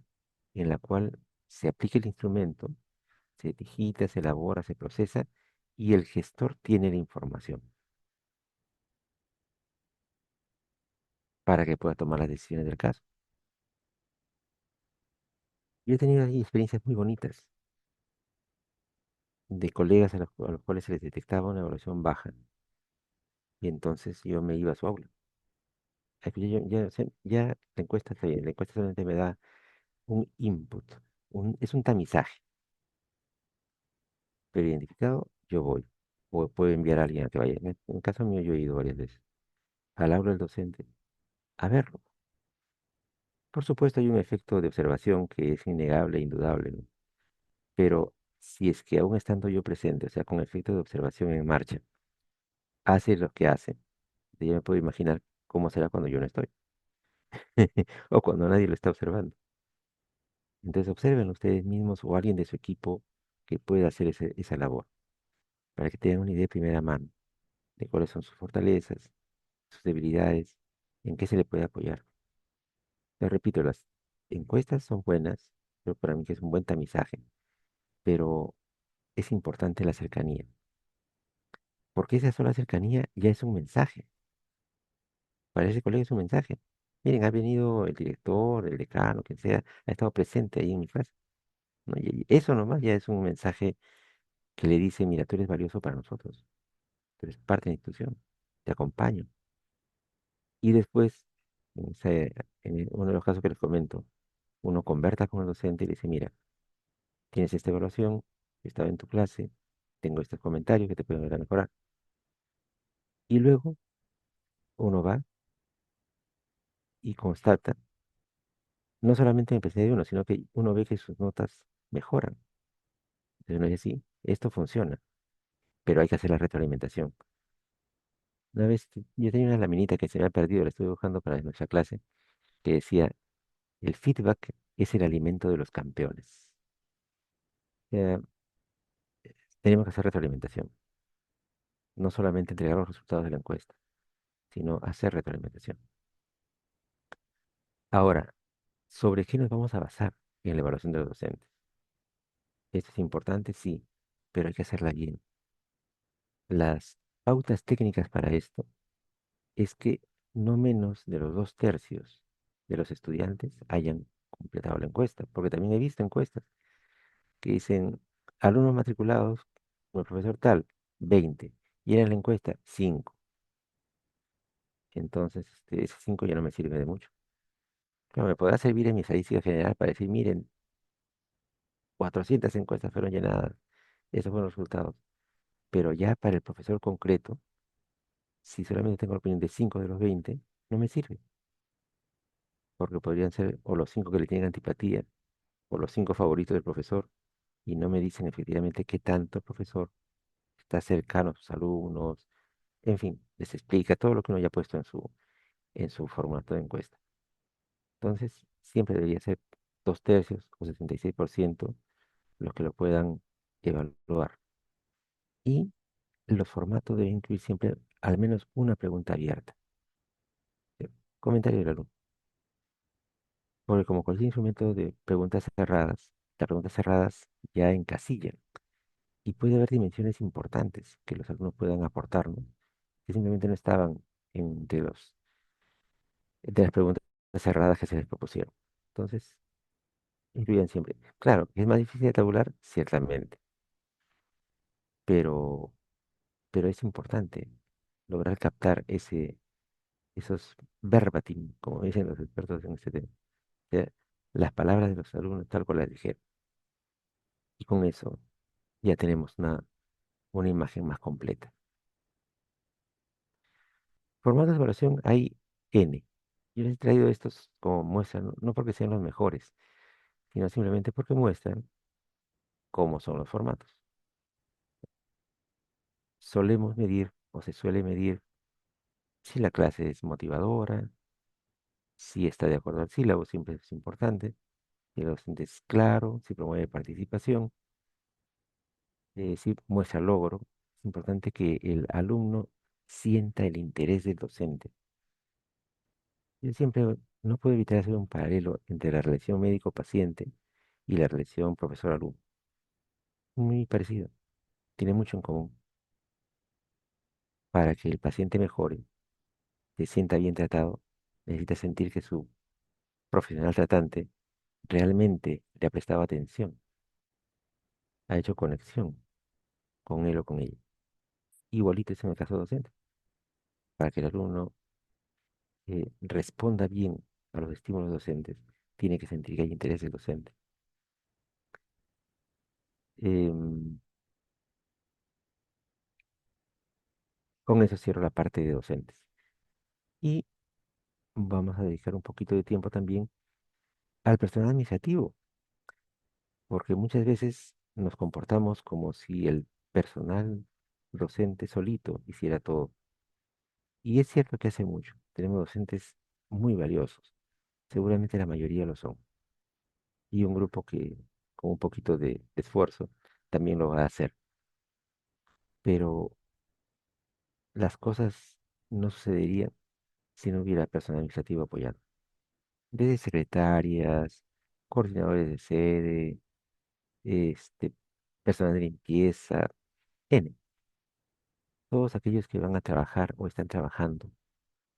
en la cual se aplica el instrumento, se digita, se elabora, se procesa y el gestor tiene la información para que pueda tomar las decisiones del caso. Yo he tenido ahí experiencias muy bonitas de colegas a los cuales se les detectaba una evaluación baja y entonces yo me iba a su aula. Es que o sea, ya la encuesta está bien, la encuesta solamente me da un input, es un tamizaje, pero identificado yo voy. O puedo enviar a alguien a que vaya. En el caso mío yo he ido varias veces al aula del docente a verlo. Por supuesto hay un efecto de observación que es innegable e indudable, ¿no? Pero si es que aún estando yo presente, o sea, con efecto de observación en marcha, hace lo que hace, yo me puedo imaginar cómo será cuando yo no estoy o cuando nadie lo está observando. Entonces observen ustedes mismos o alguien de su equipo que pueda hacer esa labor para que tengan una idea de primera mano de cuáles son sus fortalezas, sus debilidades, en qué se le puede apoyar. Les repito, las encuestas son buenas, pero para mí que es un buen tamizaje, pero es importante la cercanía, porque esa sola cercanía ya es un mensaje. Para ese colegio es un mensaje. Miren, ha venido el director, el decano, quien sea, ha estado presente ahí en mi clase, ¿no? Y eso nomás ya es un mensaje que le dice, mira, tú eres valioso para nosotros, tú eres parte de la institución, te acompaño. Y después, en uno de los casos que les comento, uno conversa con el docente y le dice, mira, tienes esta evaluación, he estado en tu clase, tengo estos comentarios que te pueden ayudar a mejorar. Y luego uno va y constata, no solamente en el presente de uno, sino que uno ve que sus notas mejoran. Entonces uno dice, sí, esto funciona, pero hay que hacer la retroalimentación. Una vez yo tenía una laminita que se me ha perdido, la estoy buscando para nuestra clase, que decía, el feedback es el alimento de los campeones. Eh, Tenemos que hacer retroalimentación, no solamente entregar los resultados de la encuesta, sino hacer retroalimentación. Ahora, ¿sobre qué nos vamos a basar en la evaluación de los docentes? Esto es importante, sí, pero hay que hacerla bien. Las pautas técnicas para esto es que no menos de los 2/3 de los estudiantes hayan completado la encuesta, porque también he visto encuestas que dicen alumnos matriculados con el profesor tal, 20, y en la encuesta 5. Entonces, ese 5 ya no me sirve de mucho. Claro, me podrá servir en mi estadística general para decir, miren, 400 encuestas fueron llenadas, esos fueron los resultados. Pero ya para el profesor concreto, si solamente tengo la opinión de 5 de los 20 no me sirve, porque podrían ser o los 5 que le tienen antipatía, o los 5 favoritos del profesor, y no me dicen efectivamente qué tanto el profesor está cercano a sus alumnos, en fin, les explica todo lo que uno haya puesto en su formato de encuesta. Entonces, siempre debería ser 2/3 o 66% los que lo puedan evaluar. Y los formatos deben incluir siempre al menos una pregunta abierta. ¿Sí? Comentario del alumno. Porque como cualquier instrumento de preguntas cerradas, las preguntas cerradas ya encasillan. Y puede haber dimensiones importantes que los alumnos puedan aportar, ¿no? Que simplemente no estaban de las preguntas cerradas que se les propusieron. Entonces, incluyan siempre. Claro, es más difícil de tabular, ciertamente, pero, pero es importante lograr captar esos verbatim, como dicen los expertos en este tema, sea, las palabras de los alumnos tal cual las dijeron. Y con eso ya tenemos una imagen más completa. Formatos de evaluación hay N. Yo les he traído estos como muestran, no porque sean los mejores, sino simplemente porque muestran cómo son los formatos. Solemos medir o se suele medir si la clase es motivadora, si está de acuerdo al sílabo, siempre es importante, si el docente es claro, si promueve participación, si muestra logro. Es importante que el alumno sienta el interés del docente. Yo siempre no puedo evitar hacer un paralelo entre la relación médico-paciente y la relación profesor-alumno. Muy parecido, tiene mucho en común. Para que el paciente mejore, se sienta bien tratado, necesita sentir que su profesional tratante realmente le ha prestado atención, ha hecho conexión con él o con ella. Igualito es en el caso docente, para que el alumno responda bien a los estímulos docentes, tiene que sentir que hay interés del docente. Em, con eso cierro la parte de docentes. Y vamos a dedicar un poquito de tiempo también al personal administrativo, porque muchas veces nos comportamos como si el personal docente solito hiciera todo. Y es cierto que hace mucho. Tenemos docentes muy valiosos, seguramente la mayoría lo son, y un grupo que con un poquito de esfuerzo también lo va a hacer. Pero las cosas no sucederían si no hubiera personal administrativo apoyando. Desde secretarias, coordinadores de sede, este, personal de limpieza, N, todos aquellos que van a trabajar o están trabajando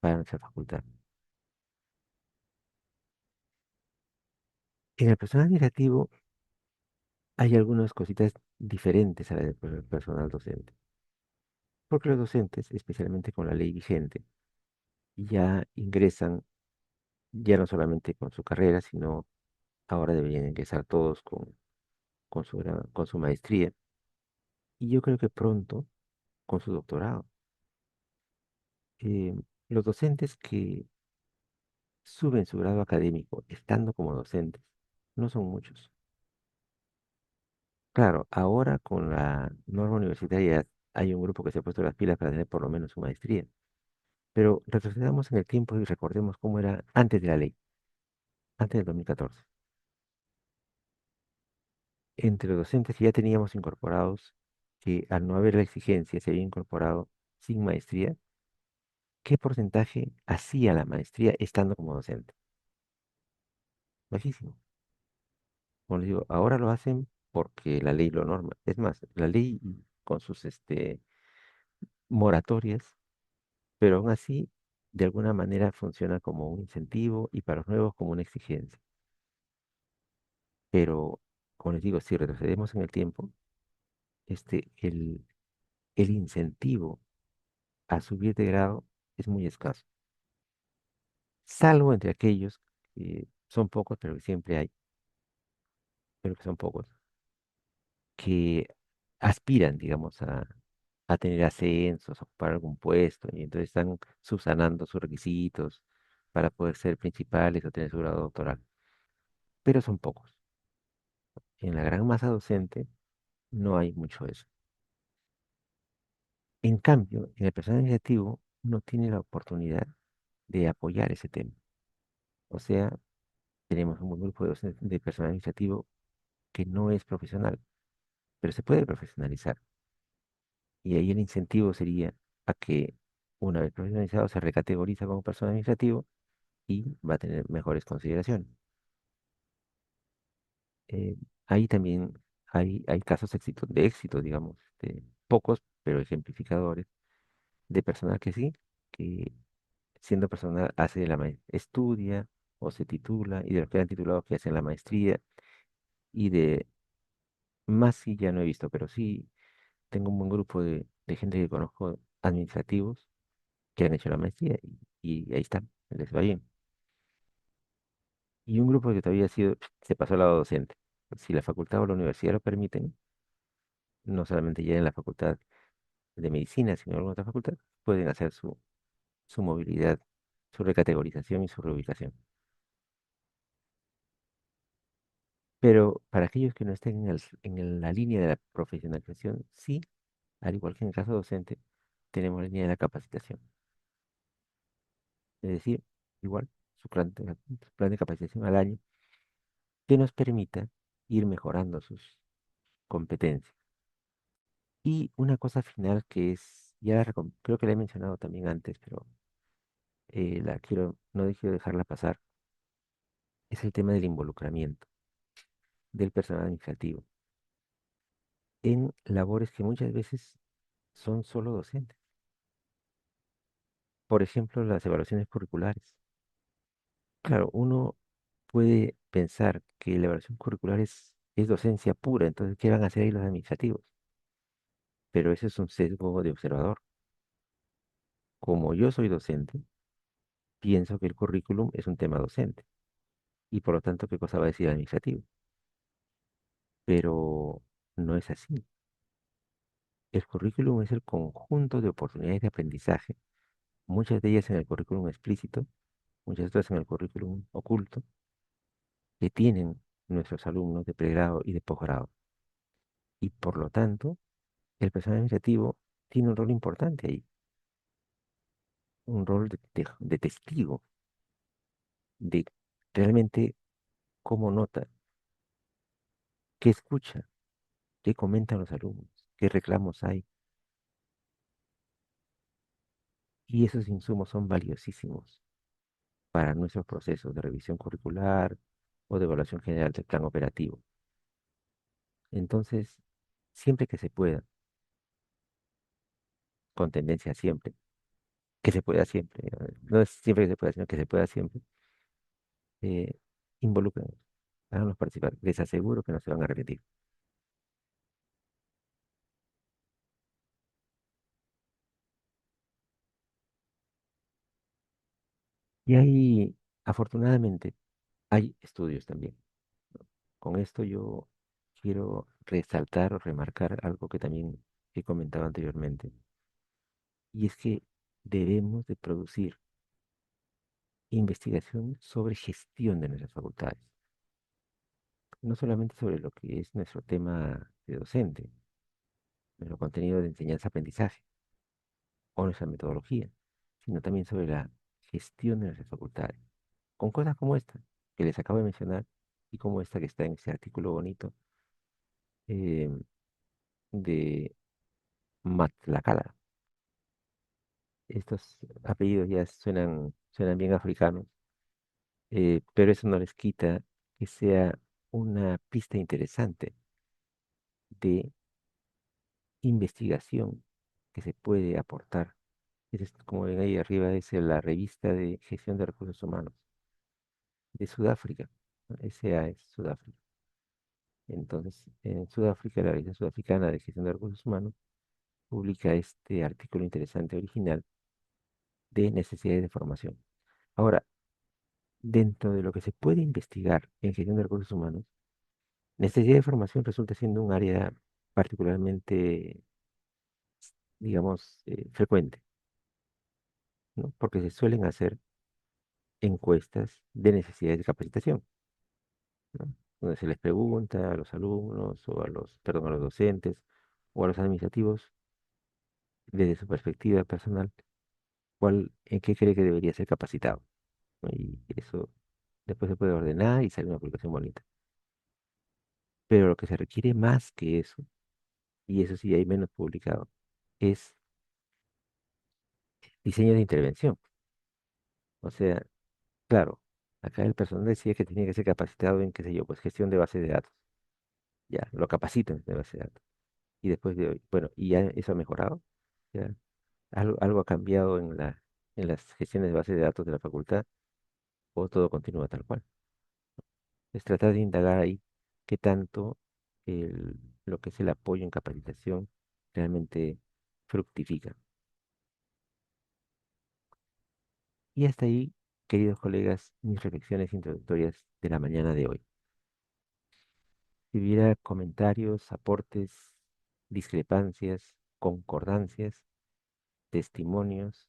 para nuestra facultad. En el personal administrativo hay algunas cositas diferentes a la del personal docente, porque los docentes, especialmente con la ley vigente, ya ingresan ya no solamente con su carrera, sino ahora deberían ingresar todos con con su maestría y yo creo que pronto con su doctorado. Los docentes que suben su grado académico estando como docentes no son muchos. Claro, ahora con la norma universitaria hay un grupo que se ha puesto las pilas para tener por lo menos su maestría, pero retrocedamos en el tiempo y recordemos cómo era antes de la ley, antes del 2014. Entre los docentes que ya teníamos incorporados, que al no haber la exigencia se había incorporado sin maestría, ¿qué porcentaje hacía la maestría estando como docente? Bajísimo. Como les digo, ahora lo hacen porque la ley lo norma. Es más, la ley con sus moratorias, pero aún así, de alguna manera funciona como un incentivo y para los nuevos como una exigencia. Pero, como les digo, si retrocedemos en el tiempo, este, el, el incentivo a subir de grado es muy escaso, salvo entre aquellos que son pocos, pero que siempre hay, pero que son pocos, que aspiran, digamos, a tener ascensos, a ocupar algún puesto, y entonces están subsanando sus requisitos para poder ser principales o tener su grado doctoral, pero son pocos. En la gran masa docente no hay mucho eso. En cambio, en el personal administrativo uno tiene la oportunidad de apoyar ese tema. O sea, tenemos un buen grupo de personal administrativo que no es profesional, pero se puede profesionalizar. Y ahí el incentivo sería a que una vez profesionalizado se recategoriza como personal administrativo y va a tener mejores consideraciones. Eh, ahí también hay casos de éxito, digamos, pocos, pero ejemplificadores, de personal que sí, que siendo personal hace estudia o se titula, y de los que han titulado que hacen la maestría, y de más sí ya no he visto, pero sí tengo un buen grupo de gente que conozco administrativos que han hecho la maestría y ahí están, les va bien. Y un grupo que todavía se pasó al lado docente. Si la facultad o la universidad lo permiten, no solamente ya en la facultad de medicina, sino en alguna otra facultad, pueden hacer su movilidad, su recategorización y su reubicación. Pero para aquellos que no estén la línea de la profesionalización, sí, al igual que en el caso docente, tenemos la línea de la capacitación. Es decir, igual, su plan de capacitación al año que nos permita ir mejorando sus competencias. Y una cosa final que es, creo que la he mencionado también antes, pero no quiero dejarla pasar, es el tema del involucramiento del personal administrativo en labores que muchas veces son solo docentes. Por ejemplo, las evaluaciones curriculares. Claro, uno puede pensar que la evaluación curricular es docencia pura, entonces, ¿qué van a hacer ahí los administrativos? Pero eso es un sesgo de observador. Como yo soy docente, pienso que el currículum es un tema docente y por lo tanto, ¿qué cosa va a decir el administrativo? Pero no es así. El currículum es el conjunto de oportunidades de aprendizaje, muchas de ellas en el currículum explícito, muchas otras en el currículum oculto, que tienen nuestros alumnos de pregrado y de posgrado. Y por lo tanto, el personal administrativo tiene un rol importante ahí, un rol de testigo, de realmente cómo nota, qué escucha, qué comentan los alumnos, qué reclamos hay. Y esos insumos son valiosísimos para nuestros procesos de revisión curricular o de evaluación general del plan operativo. Entonces, siempre que se pueda, con tendencia siempre, que se pueda siempre, no es siempre que se pueda, sino que se pueda siempre, eh, involucren, háganlos participar. Les aseguro que no se van a arrepentir. Y hay, afortunadamente, hay estudios también. Con esto yo quiero resaltar o remarcar algo que también he comentado anteriormente, y es que debemos de producir investigación sobre gestión de nuestras facultades, no solamente sobre lo que es nuestro tema de docente, nuestro contenido de enseñanza-aprendizaje o nuestra metodología, sino también sobre la gestión de nuestras facultades, con cosas como esta que les acabo de mencionar y como esta que está en ese artículo bonito eh, de Matlacala. Estos apellidos ya suenan bien africanos, pero eso no les quita que sea una pista interesante de investigación que se puede aportar. Como ven ahí arriba, es la revista de gestión de recursos humanos de Sudáfrica, ¿no? SA es Sudáfrica. Entonces, en Sudáfrica, la revista sudafricana de gestión de recursos humanos publica este artículo interesante original de necesidades de formación. Ahora, dentro de lo que se puede investigar en gestión de recursos humanos, necesidad de formación resulta siendo un área particularmente, digamos, frecuente, ¿no? Porque se suelen hacer encuestas de necesidades de capacitación, ¿no? Donde se les pregunta a los alumnos o perdón, a los docentes o a los administrativos desde su perspectiva personal, en qué cree que debería ser capacitado, ¿no? Y eso después se puede ordenar y sale una publicación bonita. Pero lo que se requiere más que eso, y eso sí hay menos publicado, es diseño de intervención. O sea, claro, acá el personal decía que tenía que ser capacitado en, qué sé yo, pues gestión de base de datos. Ya, lo capacito en base de datos. Y después de hoy, bueno, y ya eso ha mejorado. Ya, algo ha cambiado en las gestiones de base de datos de la facultad, o todo continúa tal cual. Es tratar de indagar ahí qué tanto lo que es el apoyo en capacitación realmente fructifica. Y hasta ahí, queridos colegas, mis reflexiones introductorias de la mañana de hoy. Si hubiera comentarios, aportes, discrepancias, concordancias, testimonios,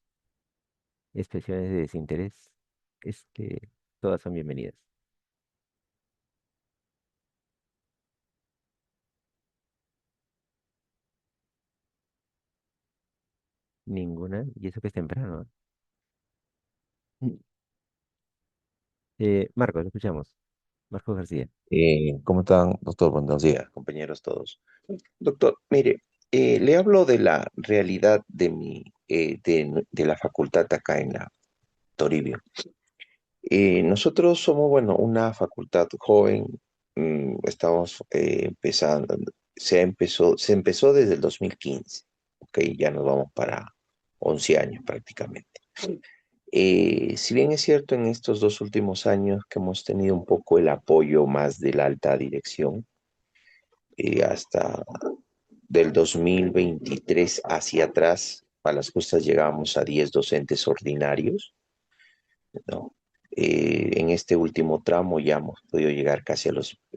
expresiones de desinterés, todas son bienvenidas. Ninguna, y eso que es temprano, ¿no? Marcos, lo escuchamos. Marcos García. ¿Cómo están, doctor? Buenos días, compañeros todos. Doctor, mire, le hablo de la realidad de de la facultad acá en Toribio. Nosotros somos, bueno, una facultad joven, estamos empezando, se empezó desde el 2015, ok, ya nos vamos para 11 años prácticamente. Si bien es cierto, en estos 2 últimos años que hemos tenido un poco el apoyo más de la alta dirección, hasta del 2023 hacia atrás, a las justas llegábamos a 10 docentes ordinarios, ¿no? En este último tramo ya hemos podido llegar casi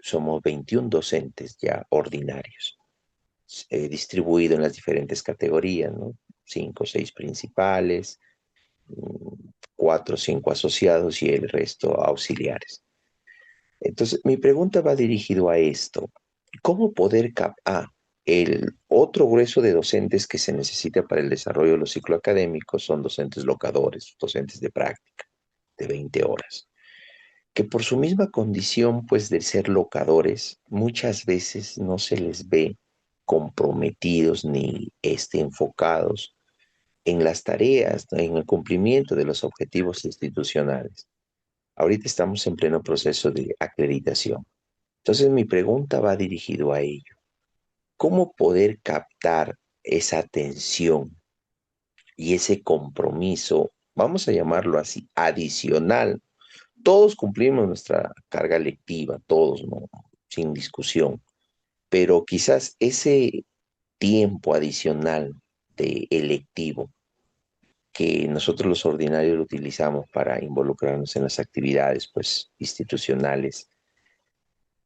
somos 21 docentes ya ordinarios, distribuidos en las diferentes categorías, ¿no? 5 o 6 principales, 4 o 5 asociados y el resto auxiliares. Entonces, mi pregunta va dirigido a esto. ¿Cómo poder captar el otro grueso de docentes que se necesita para el desarrollo de los ciclos académicos? Son docentes locadores, docentes de práctica, de 20 horas, que por su misma condición, pues, de ser locadores, muchas veces no se les ve comprometidos ni enfocados en las tareas, ¿no? En el cumplimiento de los objetivos institucionales. Ahorita estamos en pleno proceso de acreditación. Entonces mi pregunta va dirigido a ello. ¿Cómo poder captar esa atención y ese compromiso, vamos a llamarlo así, adicional? Todos cumplimos nuestra carga lectiva, todos, ¿no? Sin discusión, pero quizás ese tiempo adicional de electivo que nosotros los ordinarios lo utilizamos para involucrarnos en las actividades, pues, institucionales,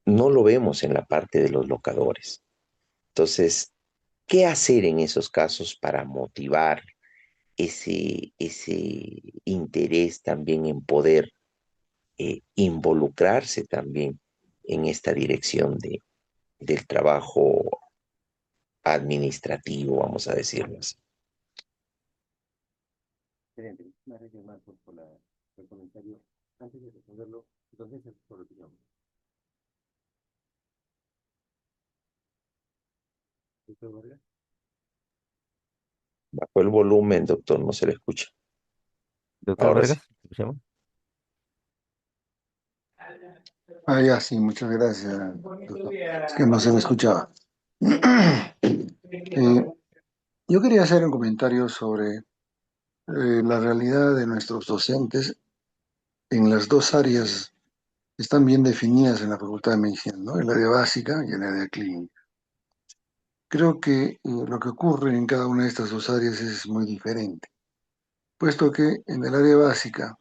no lo vemos en la parte de los locadores. Entonces, ¿qué hacer en esos casos para motivar ese interés también en poder involucrarse también en esta dirección del trabajo administrativo, vamos a decirlo así? Excelente. Muchísimas gracias, Marcos, por el comentario. Antes de responderlo, entonces, por opinión. Doctor Vargas. Bajó el volumen, doctor, no se le escucha. Doctor Ahora sí. Vargas, ¿escuchamos? Ya, sí, muchas gracias, doctor. Es que no se me escuchaba. Yo quería hacer un comentario sobre la realidad de nuestros docentes en las dos áreas que están bien definidas en la Facultad de Medicina, ¿no? El área básica y el área clínica. Creo que lo que ocurre en cada una de estas dos áreas es muy diferente, puesto que en el área básica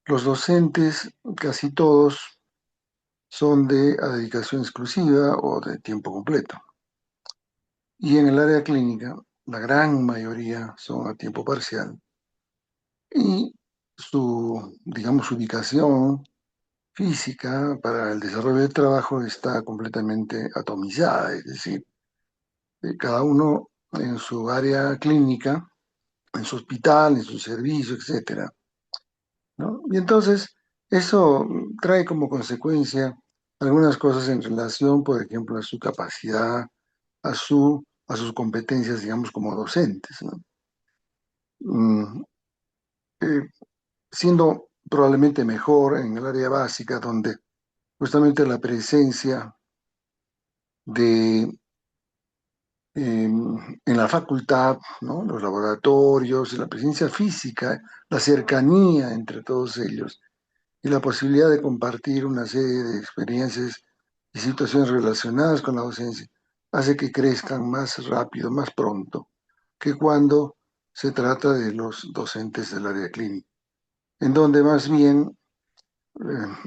los docentes, casi todos, son de a dedicación exclusiva o de tiempo completo. Y en el área clínica, la gran mayoría son a tiempo parcial y su, digamos, su ubicación física para el desarrollo del trabajo está completamente atomizada, es decir, cada uno en su área clínica, en su hospital, en su servicio, etcétera, ¿no? Y entonces eso trae como consecuencia algunas cosas en relación, por ejemplo, a su capacidad, a sus competencias, digamos, como docentes, ¿no? Mm, eh, Siendo probablemente mejor en el área básica, donde justamente la presencia de en la facultad, ¿no? Los laboratorios, la presencia física, la cercanía entre todos ellos y la posibilidad de compartir una serie de experiencias y situaciones relacionadas con la docencia hace que crezcan más rápido, más pronto, que cuando se trata de los docentes del área clínica, en donde más bien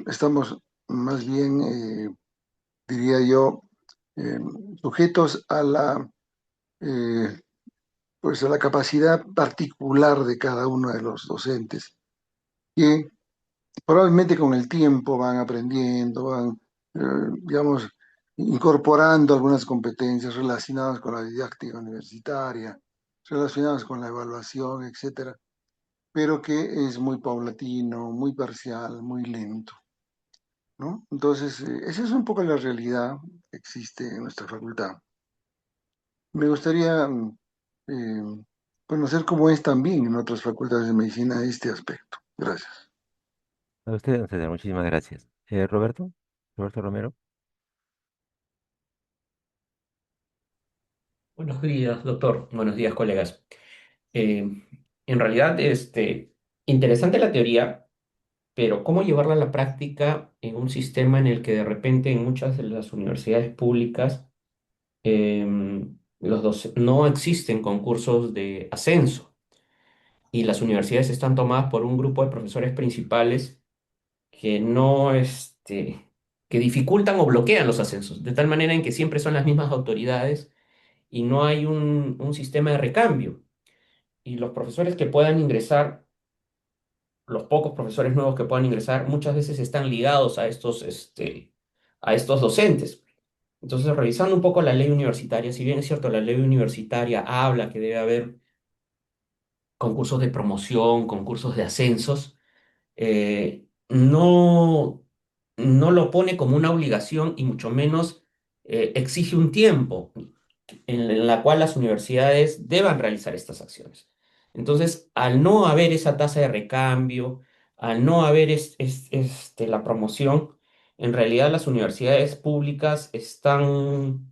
estamos más bien, diría yo, eh, sujetos a eh, pues a la capacidad particular de cada uno de los docentes, que probablemente con el tiempo van aprendiendo, van, digamos, incorporando algunas competencias relacionadas con la didáctica universitaria, relacionadas con la evaluación, etcétera, pero que es muy paulatino, muy parcial, muy lento, ¿no? Entonces, esa es un poco la realidad que existe en nuestra facultad. Me gustaría conocer cómo es también en otras facultades de medicina este aspecto. Gracias. A usted, don César, muchísimas gracias. Roberto, Roberto Romero. Buenos días, doctor. Buenos días, colegas. Eh, en realidad, interesante la teoría, pero ¿cómo llevarla a la práctica en un sistema en el que de repente en muchas de las universidades públicas no existen concursos de ascenso y las universidades están tomadas por un grupo de profesores principales que no, que dificultan o bloquean los ascensos, de tal manera en que siempre son las mismas autoridades y no hay un sistema de recambio? Y los profesores que puedan ingresar, los pocos profesores nuevos que puedan ingresar, muchas veces están ligados a estos docentes. Entonces, revisando un poco la ley universitaria, si bien es cierto, la ley universitaria habla que debe haber concursos de promoción, concursos de ascensos, no lo pone como una obligación y mucho menos exige un tiempo en la cual las universidades deban realizar estas acciones. Entonces, al no haber esa tasa de recambio, al no haber la promoción, en realidad las universidades públicas están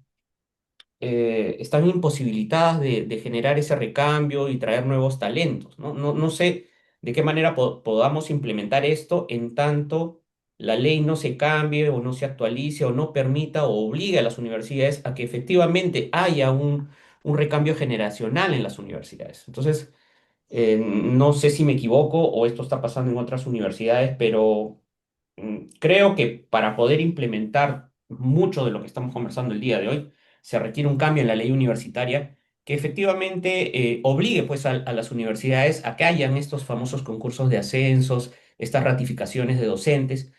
imposibilitadas de generar ese recambio y traer nuevos talentos, ¿no? No sé de qué manera podamos implementar esto en tanto la ley no se cambie o no se actualice o no permita o obligue a las universidades a que efectivamente haya un recambio generacional en las universidades. Entonces, no sé si me equivoco o esto está pasando en otras universidades, pero creo que para poder implementar mucho de lo que estamos conversando el día de hoy, se requiere un cambio en la ley universitaria que efectivamente obligue pues a las universidades a que hayan estos famosos concursos de ascensos, estas ratificaciones de docentes,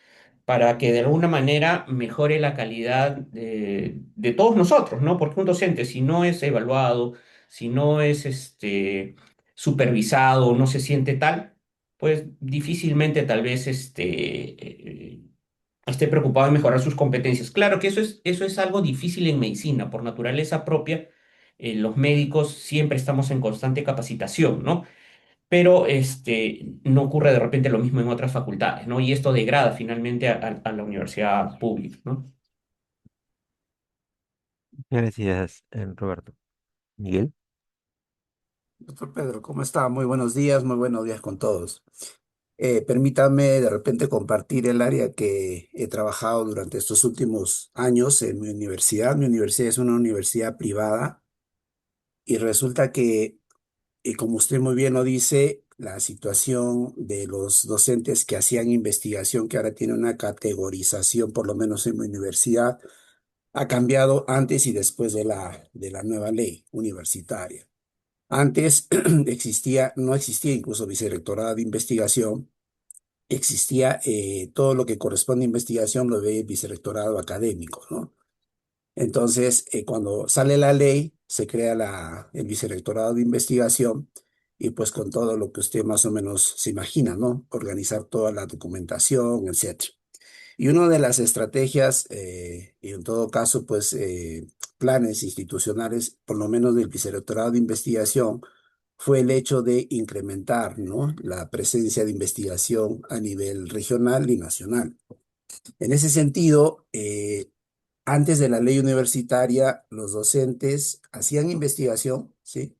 para que de alguna manera mejore la calidad de todos nosotros, ¿no? Porque un docente, si no es evaluado, si no es supervisado, no se siente tal, pues difícilmente tal vez esté preocupado en mejorar sus competencias. Claro que eso es algo difícil en medicina, por naturaleza propia. Los médicos siempre estamos en constante capacitación, ¿no? Pero no ocurre de repente lo mismo en otras facultades, ¿no? Y esto degrada finalmente a la universidad pública, ¿no? Gracias, Roberto. Miguel. Doctor Pedro, ¿cómo está? Muy buenos días con todos. Permítame de repente compartir el área que he trabajado durante estos últimos años en mi universidad. Mi universidad es una universidad privada y resulta que, como usted muy bien lo dice, la situación de los docentes que hacían investigación, que ahora tiene una categorización, por lo menos en mi universidad, ha cambiado antes y después de la nueva ley universitaria. Antes no existía incluso vicerrectorado de investigación, existía todo lo que corresponde a investigación, lo ve el vicerrectorado académico, ¿no? Entonces, cuando sale la ley, se crea el vicerrectorado de investigación y pues con todo lo que usted más o menos se imagina, ¿no? Organizar toda la documentación, etcétera. Y una de las estrategias, y en todo caso, pues planes institucionales, por lo menos del Vicerrectorado de Investigación, fue el hecho de incrementar, ¿no? La presencia de investigación a nivel regional y nacional. En ese sentido, antes de la ley universitaria, los docentes hacían investigación, ¿sí?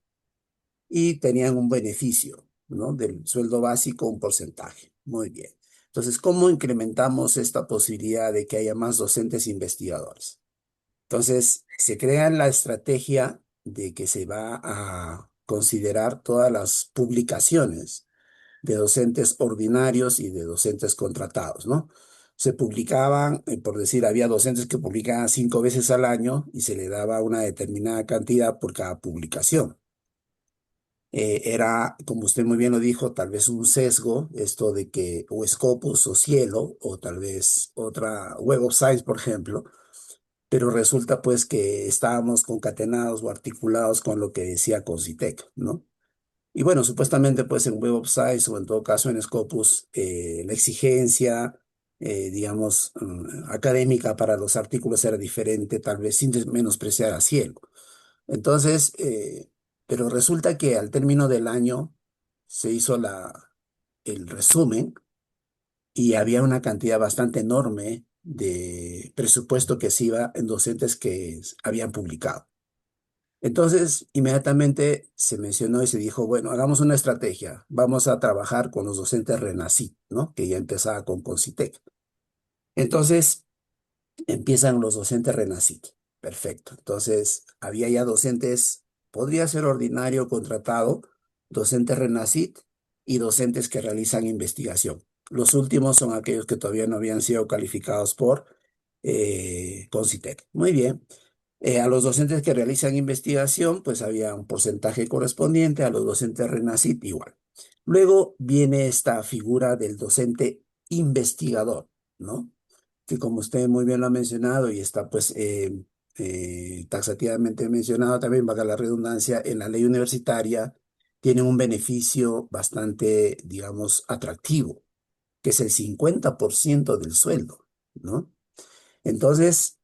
Y tenían un beneficio, ¿no? Del sueldo básico, un porcentaje. Muy bien. Entonces, ¿cómo incrementamos esta posibilidad de que haya más docentes investigadores? Entonces, se crea la estrategia de que se va a considerar todas las publicaciones de docentes ordinarios y de docentes contratados, ¿no? Se publicaban, por decir, había docentes que publicaban 5 veces al año y se le daba una determinada cantidad por cada publicación. Era, como usted muy bien lo dijo, tal vez un sesgo, esto de que o Scopus o Cielo, o tal vez otra Web of Science, por ejemplo, pero resulta pues que estábamos concatenados o articulados con lo que decía Concitec, ¿no? Y bueno, supuestamente pues en Web of Science o en todo caso en Scopus, la exigencia, digamos, académica para los artículos era diferente, tal vez sin menospreciar a Cielo. Entonces, pero resulta que al término del año se hizo el resumen y había una cantidad bastante enorme de presupuesto que se iba en docentes que habían publicado. Entonces, inmediatamente se mencionó y se dijo, bueno, hagamos una estrategia, vamos a trabajar con los docentes RENACIT, ¿no? Que ya empezaba con CONCITEC. Entonces, empiezan los docentes RENACIT. Perfecto. Entonces, había ya docentes, podría ser ordinario contratado, docentes RENACIT y docentes que realizan investigación. Los últimos son aquellos que todavía no habían sido calificados por CONCITEC. Muy bien. A los docentes que realizan investigación, pues había un porcentaje correspondiente, a los docentes RENACIT igual. Luego viene esta figura del docente investigador, ¿no? Que como usted muy bien lo ha mencionado y está pues taxativamente mencionado también, valga la redundancia, en la ley universitaria, tiene un beneficio bastante, digamos, atractivo, que es el 50% del sueldo, ¿no? Entonces,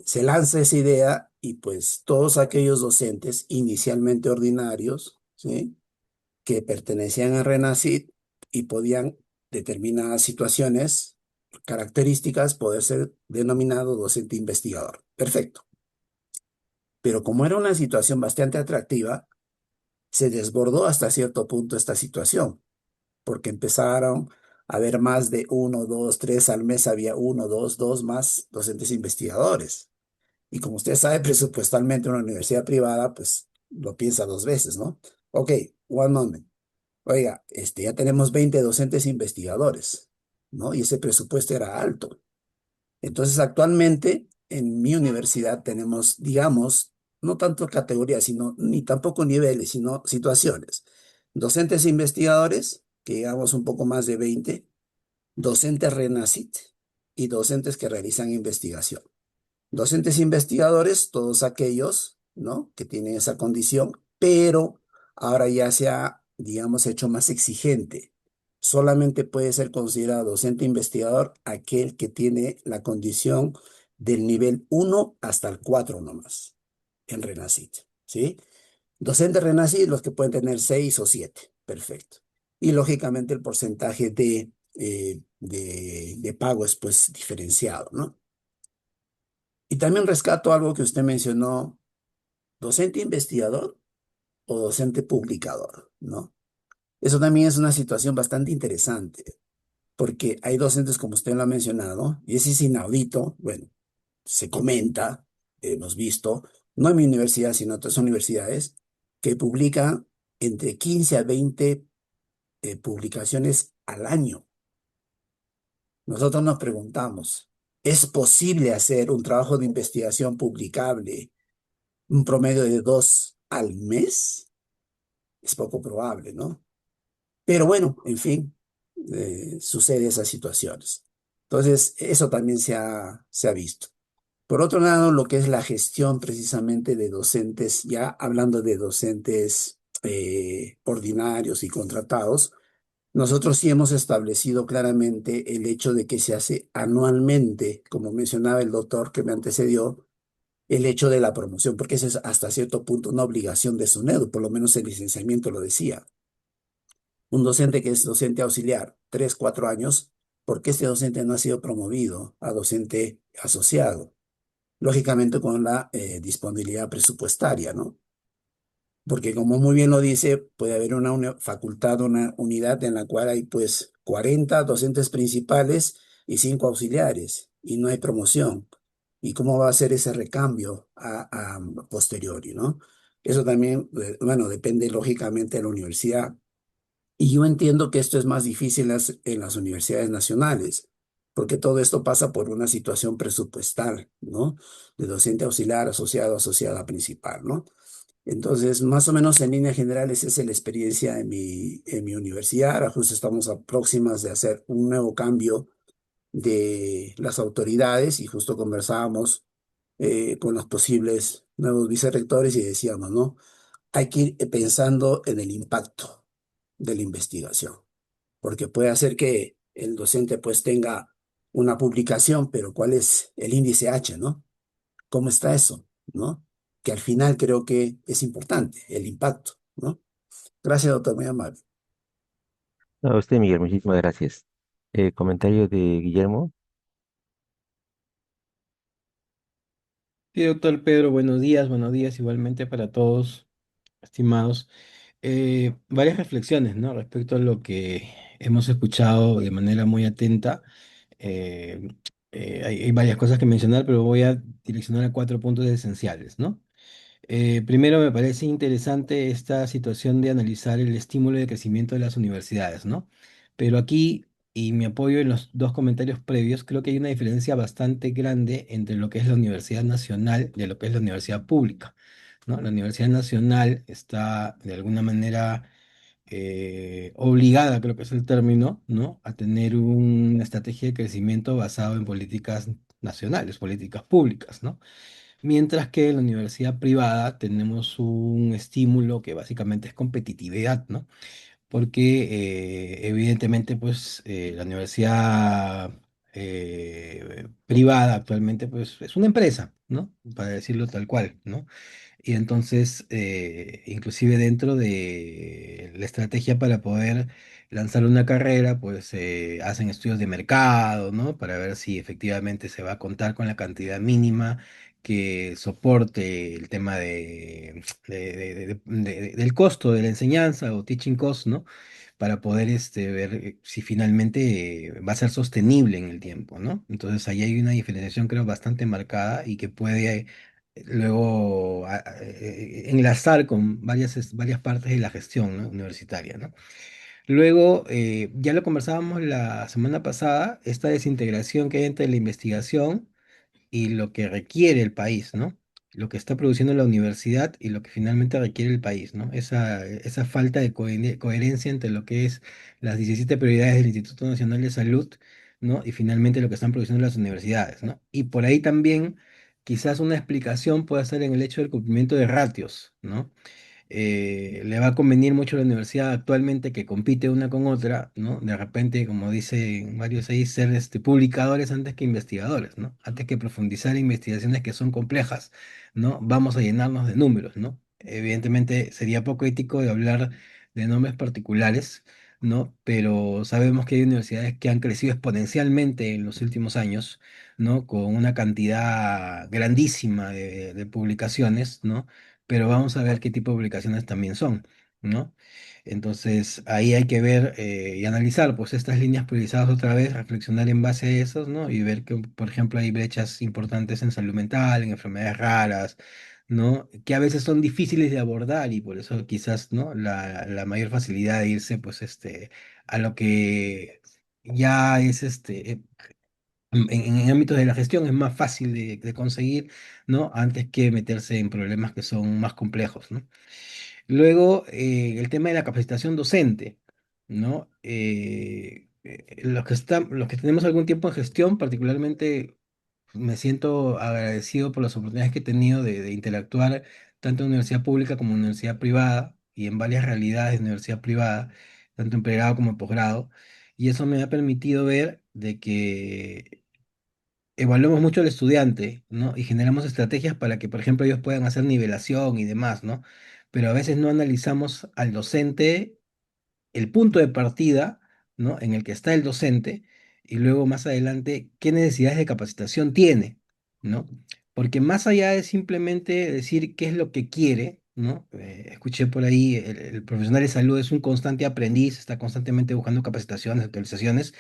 se lanza esa idea y pues todos aquellos docentes inicialmente ordinarios, ¿sí? Que pertenecían a RENACIT y podían determinadas situaciones, características, poder ser denominado docente investigador. Perfecto. Pero como era una situación bastante atractiva, se desbordó hasta cierto punto esta situación, porque empezaron a haber más de uno, dos, tres, al mes había uno, dos más docentes investigadores. Y como usted sabe, presupuestalmente una universidad privada, pues lo piensa dos veces, ¿no? Ok, one moment. Oiga, ya tenemos 20 docentes investigadores, ¿no? Y ese presupuesto era alto. Entonces, actualmente en mi universidad tenemos, digamos, no tanto categorías, sino ni tampoco niveles, sino situaciones. Docentes investigadores, que digamos un poco más de 20, docentes RENACIT y docentes que realizan investigación. Docentes investigadores, todos aquellos, ¿no? Que tienen esa condición, pero ahora ya se ha, digamos, hecho más exigente. Solamente puede ser considerado docente investigador aquel que tiene la condición del nivel 1 hasta el 4 nomás, en RENACIT, ¿sí? Docente RENACIT, los que pueden tener 6 o 7, perfecto. Y lógicamente el porcentaje de pago es pues diferenciado, ¿no? Y también rescato algo que usted mencionó, docente investigador o docente publicador, ¿no? Eso también es una situación bastante interesante, porque hay docentes, como usted lo ha mencionado, y ese es inaudito, bueno, se comenta, hemos visto, no en mi universidad, sino en otras universidades, que publican entre 15 a 20 publicaciones al año. Nosotros nos preguntamos, ¿es posible hacer un trabajo de investigación publicable un promedio de 2 al mes? Es poco probable, ¿no? Pero bueno, en fin, sucede esas situaciones. Entonces, eso también se ha visto. Por otro lado, lo que es la gestión precisamente de docentes, ya hablando de docentes ordinarios y contratados, nosotros sí hemos establecido claramente el hecho de que se hace anualmente, como mencionaba el doctor que me antecedió, el hecho de la promoción, porque esa es hasta cierto punto una obligación de SUNEDU, por lo menos el licenciamiento lo decía. Un docente que es docente auxiliar, 3, 4 años, ¿por qué este docente no ha sido promovido a docente asociado? Lógicamente con la disponibilidad presupuestaria, ¿no? Porque como muy bien lo dice, puede haber una facultad, una unidad en la cual hay pues 40 docentes principales y 5 auxiliares y no hay promoción. ¿Y cómo va a ser ese recambio a posteriori, ¿no? Eso también, bueno, depende lógicamente de la universidad. Y yo entiendo que esto es más difícil en las universidades nacionales, porque todo esto pasa por una situación presupuestal, ¿no? De docente auxiliar, asociado, asociada principal, ¿no? Entonces, más o menos en líneas generales, esa es la experiencia en mi universidad. Ahora justo estamos a próximas de hacer un nuevo cambio de las autoridades y justo conversábamos con los posibles nuevos vicerrectores y decíamos, ¿no? Hay que ir pensando en el impacto de la investigación, porque puede hacer que el docente pues tenga una publicación, pero ¿cuál es el índice H, ¿no? ¿Cómo está eso? ¿No? Que al final creo que es importante, el impacto, ¿no? Gracias, doctor, muy amable. A usted, Miguel, muchísimas gracias. Comentario de Guillermo. Sí, doctor Pedro, buenos días igualmente para todos, estimados. Varias reflexiones, ¿no? Respecto a lo que hemos escuchado de manera muy atenta. Eh, hay varias cosas que mencionar, pero voy a direccionar a cuatro puntos esenciales, ¿no? Primero, me parece interesante esta situación de analizar el estímulo de crecimiento de las universidades, ¿no? Pero aquí, y me apoyo en los dos comentarios previos, creo que hay una diferencia bastante grande entre lo que es la Universidad Nacional y lo que es la universidad pública, ¿no? La Universidad Nacional está de alguna manera obligada, creo que es el término, ¿no? A tener una estrategia de crecimiento basado en políticas nacionales, políticas públicas, ¿no? Mientras que en la universidad privada tenemos un estímulo que básicamente es competitividad, ¿no? Porque evidentemente pues la universidad privada actualmente pues es una empresa, ¿no? Para decirlo tal cual, ¿no? Y entonces, inclusive dentro de la estrategia para poder lanzar una carrera, pues hacen estudios de mercado, ¿no? Para ver si efectivamente se va a contar con la cantidad mínima que soporte el tema del costo de la enseñanza o teaching cost, ¿no? Para poder ver si finalmente va a ser sostenible en el tiempo, ¿no? Entonces ahí hay una diferenciación creo bastante marcada y que puede luego enlazar con varias partes de la gestión, ¿no? Universitaria, ¿no? Luego, ya lo conversábamos la semana pasada, esta desintegración que hay entre la investigación y lo que requiere el país, ¿no? Lo que está produciendo la universidad y lo que finalmente requiere el país, ¿no? Esa falta de coherencia entre lo que es las 17 prioridades del Instituto Nacional de Salud, ¿no? Y finalmente lo que están produciendo las universidades, ¿no? Y por ahí también quizás una explicación puede ser en el hecho del cumplimiento de ratios, ¿no? Le va a convenir mucho a la universidad actualmente que compite una con otra, ¿no? De repente, como dicen varios ahí, ser publicadores antes que investigadores, ¿no? Antes que profundizar en investigaciones que son complejas, ¿no? Vamos a llenarnos de números, ¿no? Evidentemente sería poco ético de hablar de nombres particulares, ¿no? Pero sabemos que hay universidades que han crecido exponencialmente en los últimos años, ¿no? Con una cantidad grandísima de publicaciones, ¿no? Pero vamos a ver qué tipo de publicaciones también son, ¿no? Entonces, ahí hay que ver y analizar, pues, estas líneas priorizadas otra vez, reflexionar en base a esos, ¿no? Y ver que, por ejemplo, hay brechas importantes en salud mental, en enfermedades raras, ¿no? Que a veces son difíciles de abordar y por eso quizás, ¿no? La mayor facilidad de irse, pues, a lo que ya es, en ámbitos de la gestión es más fácil de conseguir, ¿no? Antes que meterse en problemas que son más complejos, ¿no? Luego, el tema de la capacitación docente, ¿no? Los que tenemos algún tiempo en gestión, particularmente me siento agradecido por las oportunidades que he tenido de interactuar tanto en universidad pública como en universidad privada y en varias realidades de universidad privada, tanto en pregrado como en posgrado. Y eso me ha permitido ver de que evaluamos mucho al estudiante, ¿no? Y generamos estrategias para que, por ejemplo, ellos puedan hacer nivelación y demás, ¿no? Pero a veces no analizamos al docente el punto de partida, ¿no? En el que está el docente y luego más adelante qué necesidades de capacitación tiene, ¿no? Porque más allá de simplemente decir qué es lo que quiere, ¿no? Escuché por ahí, el profesional de salud es un constante aprendiz, está constantemente buscando capacitaciones, actualizaciones,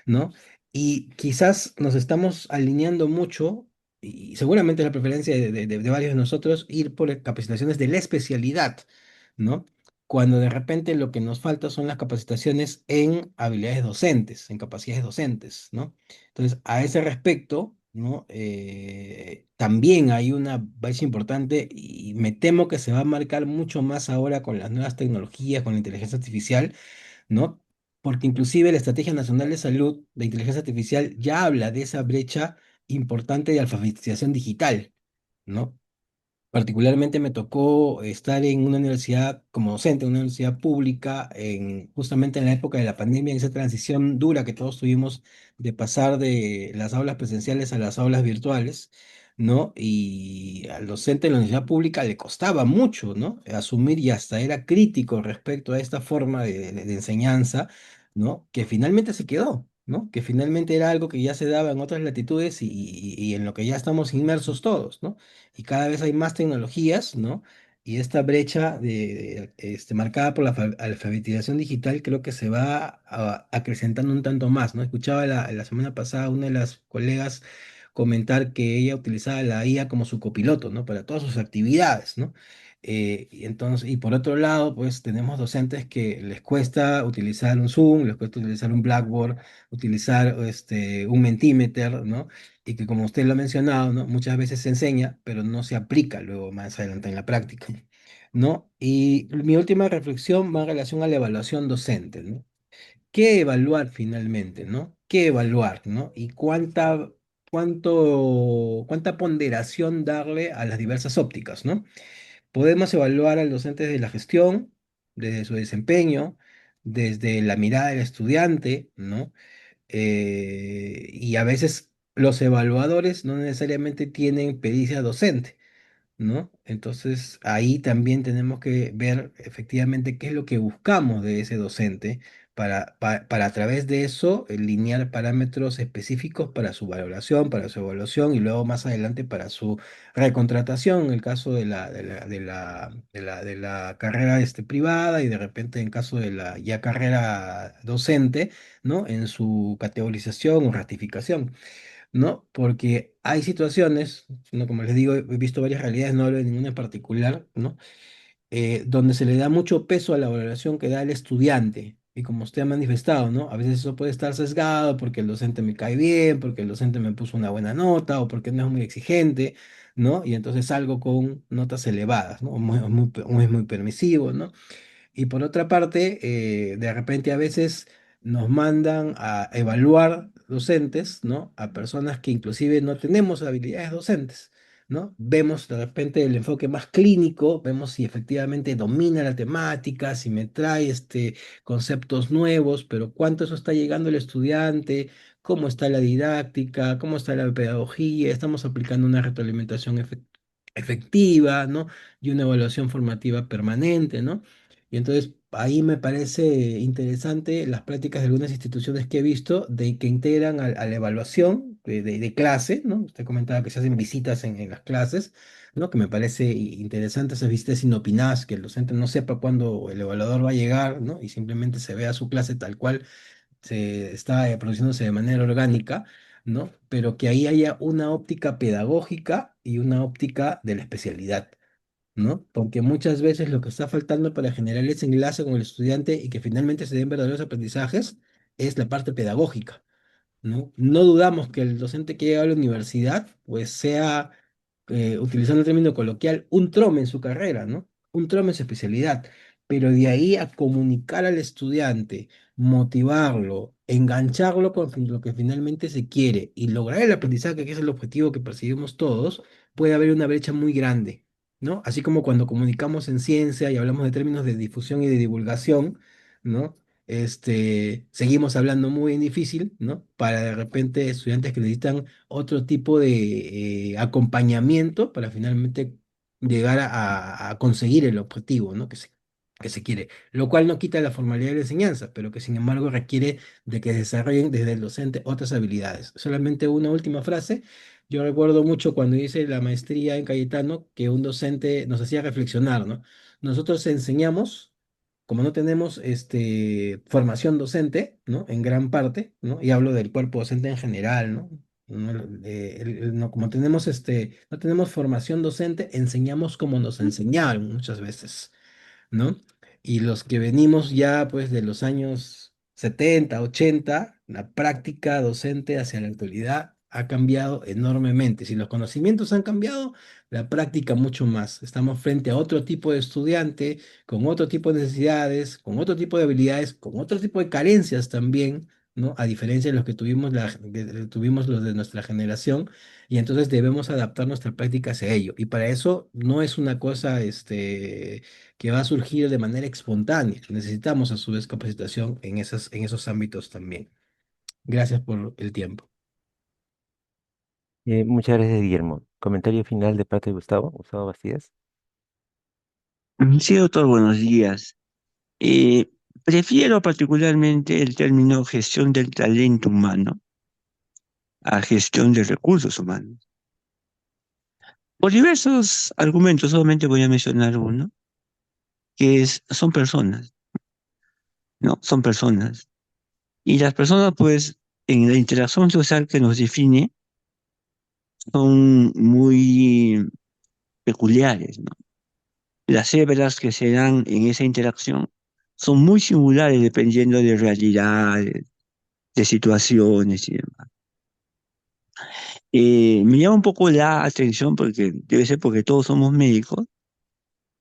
¿no? Y quizás nos estamos alineando mucho, y seguramente es la preferencia de varios de nosotros, ir por capacitaciones de la especialidad, ¿no? Cuando de repente lo que nos falta son las capacitaciones en habilidades docentes, en capacidades docentes, ¿no? Entonces, a ese respecto, ¿no? También hay una brecha importante y me temo que se va a marcar mucho más ahora con las nuevas tecnologías, con la inteligencia artificial, ¿no? Porque inclusive la Estrategia Nacional de Salud de Inteligencia Artificial ya habla de esa brecha importante de alfabetización digital, ¿no? Particularmente me tocó estar en una universidad como docente, en una universidad pública, justamente en la época de la pandemia, en esa transición dura que todos tuvimos de pasar de las aulas presenciales a las aulas virtuales, ¿no? Y al docente de la universidad pública le costaba mucho, ¿no? Asumir y hasta era crítico respecto a esta forma de enseñanza, ¿no? Que finalmente se quedó, ¿no? Que finalmente era algo que ya se daba en otras latitudes y en lo que ya estamos inmersos todos, ¿no? Y cada vez hay más tecnologías, ¿no? Y esta brecha marcada por la alfabetización digital creo que se va acrecentando un tanto más, ¿no? Escuchaba la semana pasada una de las colegas comentar que ella utilizaba la IA como su copiloto, ¿no? Para todas sus actividades, ¿no? Y entonces, y por otro lado, pues tenemos docentes que les cuesta utilizar un Zoom, les cuesta utilizar un Blackboard, utilizar un Mentimeter, ¿no? Y que como usted lo ha mencionado, ¿no? Muchas veces se enseña, pero no se aplica luego más adelante en la práctica, ¿no? Y mi última reflexión va en relación a la evaluación docente, ¿no? ¿Qué evaluar finalmente, ¿no? ¿Qué evaluar, ¿no? Y cuánta ponderación darle a las diversas ópticas, ¿no? Podemos evaluar al docente desde la gestión, desde su desempeño, desde la mirada del estudiante, ¿no? Y a veces los evaluadores no necesariamente tienen pericia docente, ¿no? Entonces ahí también tenemos que ver efectivamente qué es lo que buscamos de ese docente para a través de eso linear parámetros específicos para su valoración, para su evaluación y luego más adelante para su recontratación en el caso de la carrera privada y de repente en caso de la ya carrera docente, ¿no? En su categorización o ratificación. ¿No? Porque hay situaciones, ¿no? Como les digo, he visto varias realidades, no hablo de ninguna en particular, ¿no? Donde se le da mucho peso a la valoración que da el estudiante. Y como usted ha manifestado, ¿no? A veces eso puede estar sesgado porque el docente me cae bien, porque el docente me puso una buena nota o porque no es muy exigente, ¿no? Y entonces salgo con notas elevadas, ¿no? O es muy permisivo, ¿no? Y por otra parte, de repente a veces nos mandan a evaluar docentes, ¿no? A personas que inclusive no tenemos habilidades docentes, ¿no? Vemos de repente el enfoque más clínico, vemos si efectivamente domina la temática, si me trae conceptos nuevos, pero cuánto eso está llegando al estudiante, cómo está la didáctica, cómo está la pedagogía, estamos aplicando una retroalimentación efectiva, ¿no? Y una evaluación formativa permanente, ¿no? Y entonces ahí me parece interesante las prácticas de algunas instituciones que he visto de que integran a la evaluación de clase, ¿no? Usted comentaba que se hacen visitas en las clases, ¿no? Que me parece interesante esas visitas inopinadas, que el docente no sepa cuándo el evaluador va a llegar, ¿no? Y simplemente se vea su clase tal cual se está produciéndose de manera orgánica, ¿no? Pero que ahí haya una óptica pedagógica y una óptica de la especialidad. ¿No? Porque muchas veces lo que está faltando para generar ese enlace con el estudiante y que finalmente se den verdaderos aprendizajes es la parte pedagógica, ¿no? No dudamos que el docente que llega a la universidad, pues sea, utilizando el término coloquial, un trome en su carrera, ¿no? Un trome en su especialidad. Pero de ahí a comunicar al estudiante, motivarlo, engancharlo con lo que finalmente se quiere y lograr el aprendizaje, que es el objetivo que perseguimos todos, puede haber una brecha muy grande, ¿no? Así como cuando comunicamos en ciencia y hablamos de términos de difusión y de divulgación, ¿no? Seguimos hablando muy en difícil, ¿no? Para de repente estudiantes que necesitan otro tipo de acompañamiento para finalmente llegar a conseguir el objetivo, ¿no? Que se quiere, lo cual no quita la formalidad de la enseñanza, pero que sin embargo requiere de que desarrollen desde el docente otras habilidades. Solamente una última frase. Yo recuerdo mucho cuando hice la maestría en Cayetano que un docente nos hacía reflexionar, ¿no? Nosotros enseñamos como no tenemos formación docente, ¿no? En gran parte, ¿no? Y hablo del cuerpo docente en general, ¿no? Como tenemos no tenemos formación docente, enseñamos como nos enseñaron muchas veces. ¿No? Y los que venimos ya pues de los años 70 80 la práctica docente hacia la actualidad ha cambiado enormemente. Si los conocimientos han cambiado, la práctica mucho más. Estamos frente a otro tipo de estudiante, con otro tipo de necesidades, con otro tipo de habilidades, con otro tipo de carencias también, ¿no? A diferencia de los que tuvimos los de nuestra generación. Y entonces debemos adaptar nuestra práctica hacia ello. Y para eso no es una cosa, que va a surgir de manera espontánea. Necesitamos a su vez capacitación en esos ámbitos también. Gracias por el tiempo. Muchas gracias, Guillermo. Comentario final de parte de Gustavo Bastías. Sí, doctor, buenos días. Eh, Prefiero particularmente el término gestión del talento humano a gestión de recursos humanos. Por diversos argumentos, solamente voy a mencionar uno, que son personas, ¿no? Son personas. Y las personas, pues, en la interacción social que nos define, son muy peculiares, ¿no? Las hebras que se dan en esa interacción son muy singulares dependiendo de realidades, de situaciones y demás. Me llama un poco la atención porque debe ser porque todos somos médicos,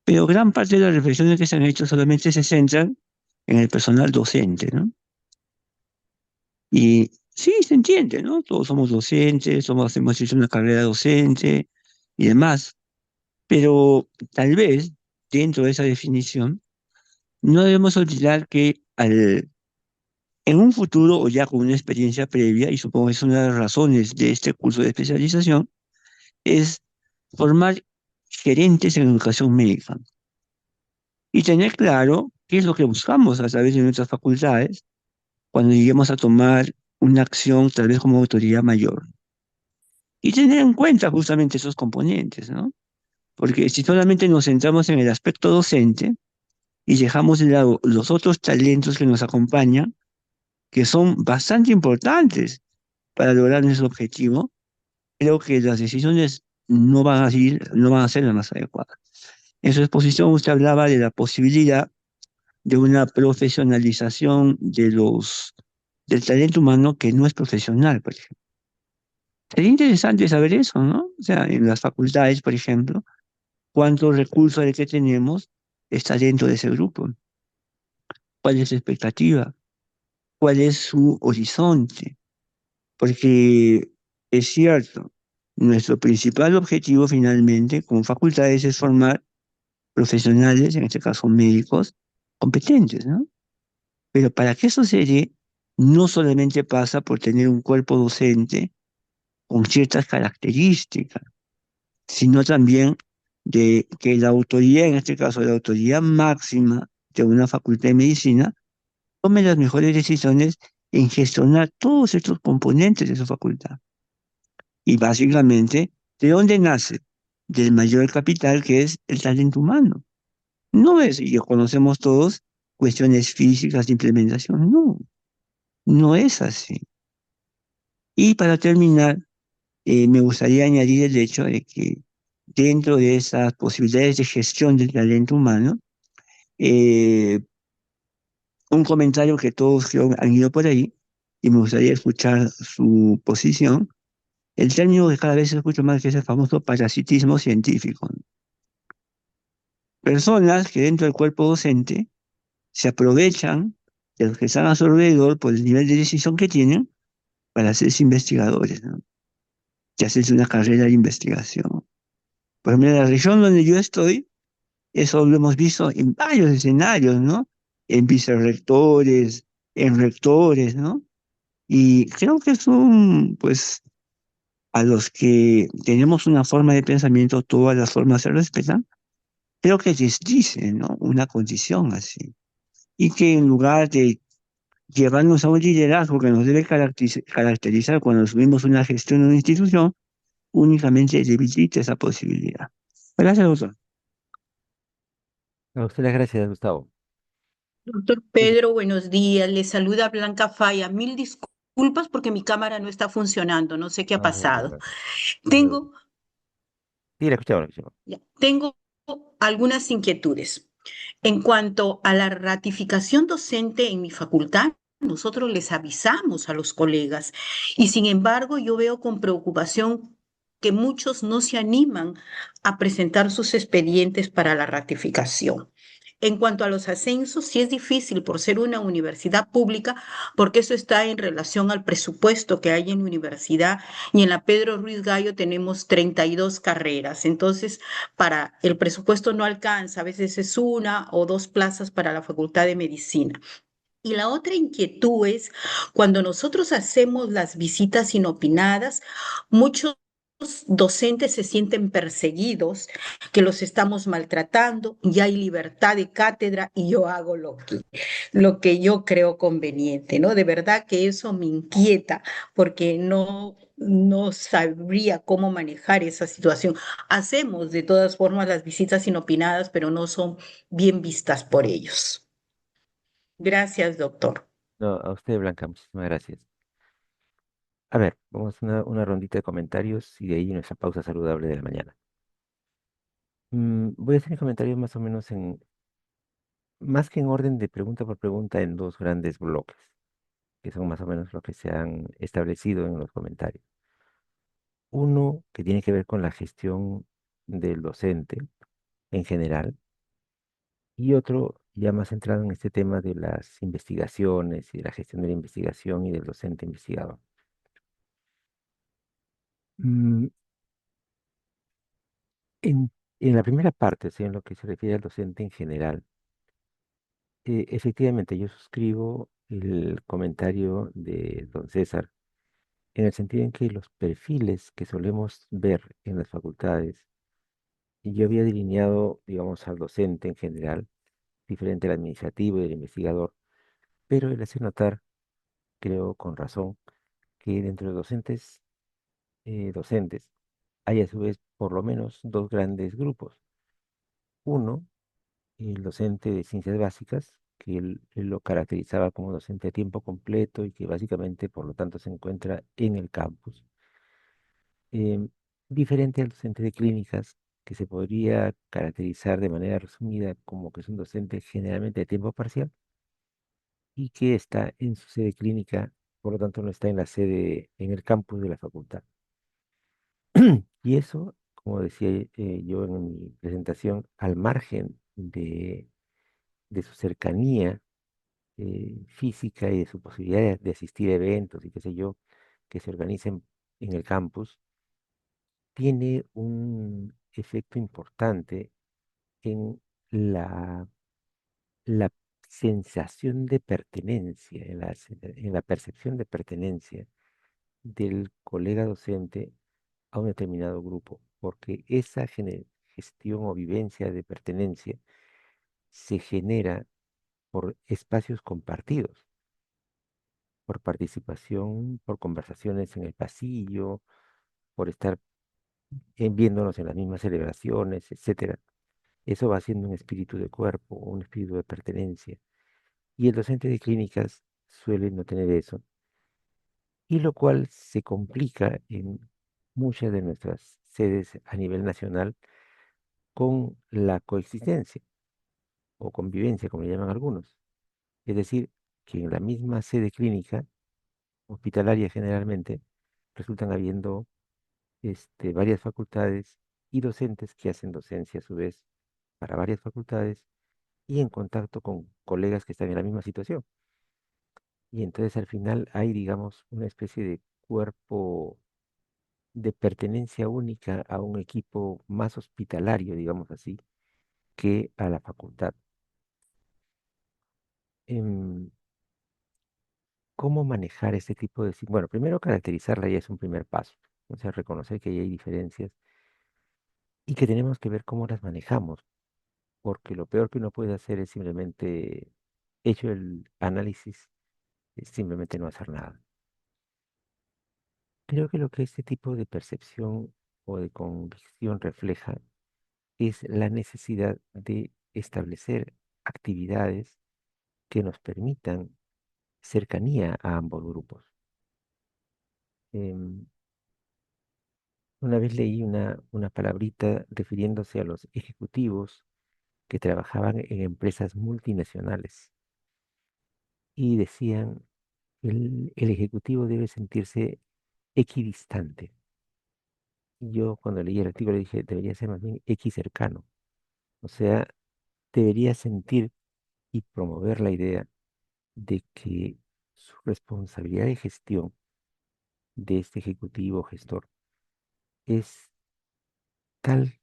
pero gran parte de las reflexiones que se han hecho solamente se centran en el personal docente, ¿no? Y sí, se entiende, ¿no? Todos somos docentes, hemos hecho una carrera docente y demás, pero tal vez dentro de esa definición no debemos olvidar que en un futuro o ya con una experiencia previa, y supongo que es una de las razones de este curso de especialización, es formar gerentes en educación médica y tener claro qué es lo que buscamos a través de nuestras facultades cuando lleguemos a tomar una acción tal vez como autoridad mayor. Y tener en cuenta justamente esos componentes, ¿no? Porque si solamente nos centramos en el aspecto docente y dejamos de lado los otros talentos que nos acompañan, que son bastante importantes para lograr nuestro objetivo, creo que las decisiones no van a ser las más adecuadas. En su exposición usted hablaba de la posibilidad de una profesionalización del talento humano que no es profesional, por ejemplo. Sería interesante saber eso, ¿no? O sea, en las facultades, por ejemplo, cuántos recursos de que tenemos está dentro de ese grupo, cuál es su expectativa, cuál es su horizonte, porque es cierto, nuestro principal objetivo finalmente como facultades es formar profesionales, en este caso médicos, competentes, ¿no? Pero para que eso se dé, no solamente pasa por tener un cuerpo docente con ciertas características, sino también de que la autoridad, en este caso la autoridad máxima de una facultad de medicina, tome las mejores decisiones en gestionar todos estos componentes de su facultad. Y básicamente, ¿de dónde nace? Del mayor capital que es el talento humano. No es, y conocemos todos, cuestiones físicas de implementación, no, no es así. Y para terminar, me gustaría añadir el hecho de que dentro de esas posibilidades de gestión del talento humano, eh, un comentario que todos creo han ido por ahí, y me gustaría escuchar su posición, el término que cada vez se escucha más que es el famoso parasitismo científico. Personas que dentro del cuerpo docente se aprovechan de los que están a su alrededor por el nivel de decisión que tienen para hacerse investigadores, ¿no? Y hacerse una carrera de investigación. Por ejemplo, en la región donde yo estoy, eso lo hemos visto en varios escenarios, ¿no? En vicerrectores, en rectores, ¿no? Y creo que son, pues, a los que tenemos una forma de pensamiento, todas las formas se respetan, creo que les dice, ¿no? Una condición así. Y que en lugar de llevarnos a un liderazgo que nos debe caracterizar cuando asumimos una gestión de una institución, únicamente debilita esa posibilidad. Gracias, doctor. A usted las gracias, Gustavo. Doctor Pedro, buenos días. Le saluda Blanca Falla. Mil disculpas porque mi cámara no está funcionando. No sé qué ha No se pasado. preocupe, no se preocupe. Tengo, Sí, la escuchamos. tengo algunas inquietudes. En cuanto a la ratificación docente en mi facultad, nosotros les avisamos a los colegas y sin embargo yo veo con preocupación que muchos no se animan a presentar sus expedientes para la ratificación. En cuanto a los ascensos, sí es difícil por ser una universidad pública, porque eso está en relación al presupuesto que hay en la universidad y en la Pedro Ruiz Gallo tenemos 32 carreras. Entonces, para el presupuesto no alcanza, a veces es una o dos plazas para la Facultad de Medicina. Y la otra inquietud es cuando nosotros hacemos las visitas inopinadas, muchos docentes se sienten perseguidos, que los estamos maltratando y hay libertad de cátedra y yo hago lo que yo creo conveniente, ¿no? De verdad que eso me inquieta porque no sabría cómo manejar esa situación. Hacemos de todas formas las visitas inopinadas, pero no son bien vistas por ellos. Gracias, doctor. No, a usted, Blanca, muchísimas gracias. A ver, vamos a una rondita de comentarios y de ahí nuestra pausa saludable de la mañana. Voy a hacer mis comentarios más o menos más que en orden de pregunta por pregunta, en dos grandes bloques, que son más o menos lo que se han establecido en los comentarios. Uno que tiene que ver con la gestión del docente en general y otro ya más centrado en este tema de las investigaciones y de la gestión de la investigación y del docente investigador. Mm, En, en la primera parte, o sea, en lo que se refiere al docente en general, efectivamente yo suscribo el comentario de don César en el sentido en que los perfiles que solemos ver en las facultades, y yo había delineado, digamos, al docente en general, diferente al administrativo y del investigador, pero él hace notar, creo con razón, que dentro de docentes hay a su vez por lo menos dos grandes grupos. Uno, el docente de ciencias básicas, que él lo caracterizaba como docente a tiempo completo y que básicamente, por lo tanto, se encuentra en el campus. Em, Diferente al docente de clínicas, que se podría caracterizar de manera resumida como que es un docente generalmente de tiempo parcial y que está en su sede clínica, por lo tanto, no está en la sede, en el campus de la facultad. Y eso, como decía yo en mi presentación, al margen de su cercanía física y de su posibilidad de asistir a eventos y qué sé yo, que se organicen en el campus, tiene un efecto importante en la sensación de pertenencia, en la percepción de pertenencia del colega docente a un determinado grupo, porque esa gestión o vivencia de pertenencia se genera por espacios compartidos, por participación, por conversaciones en el pasillo, por estar viéndonos en las mismas celebraciones, etcétera. Eso va haciendo un espíritu de cuerpo, un espíritu de pertenencia. Y el docente de clínicas suele no tener eso, y lo cual se complica en muchas de nuestras sedes a nivel nacional con la coexistencia o convivencia, como le llaman algunos. Es decir, que en la misma sede clínica, hospitalaria generalmente, resultan habiendo varias facultades y docentes que hacen docencia a su vez para varias facultades y en contacto con colegas que están en la misma situación. Y entonces al final hay, digamos, una especie de cuerpo de pertenencia única a un equipo más hospitalario, digamos así, que a la facultad. Em, ¿Cómo manejar este tipo de... Bueno, primero caracterizarla ya es un primer paso, o sea, reconocer que ahí hay diferencias y que tenemos que ver cómo las manejamos, porque lo peor que uno puede hacer es simplemente, hecho el análisis, es simplemente no hacer nada. Creo que lo que este tipo de percepción o de convicción refleja es la necesidad de establecer actividades que nos permitan cercanía a ambos grupos. Em, una vez leí una palabrita refiriéndose a los ejecutivos que trabajaban en empresas multinacionales y decían, el ejecutivo debe sentirse equidistante. Y yo cuando leí el artículo dije, debería ser más bien equicercano. O sea, debería sentir y promover la idea de que su responsabilidad de gestión de este ejecutivo gestor es tal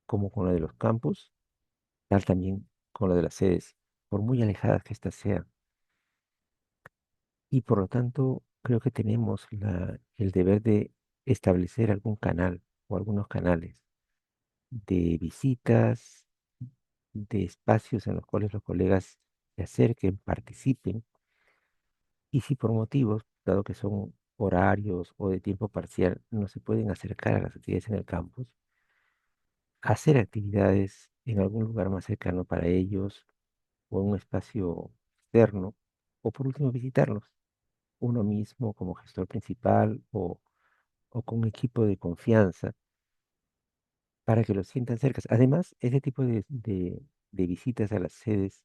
como con la de los campus, tal también con la de las sedes, por muy alejadas que éstas sean. Y por lo tanto, creo que tenemos el deber de establecer algún canal o algunos canales de visitas, de espacios en los cuales los colegas se acerquen, participen, y si por motivos, dado que son horarios o de tiempo parcial, no se pueden acercar a las actividades en el campus, hacer actividades en algún lugar más cercano para ellos o en un espacio externo, o por último visitarlos uno mismo como gestor principal o con un equipo de confianza para que los sientan cerca. Además, ese tipo de visitas a las sedes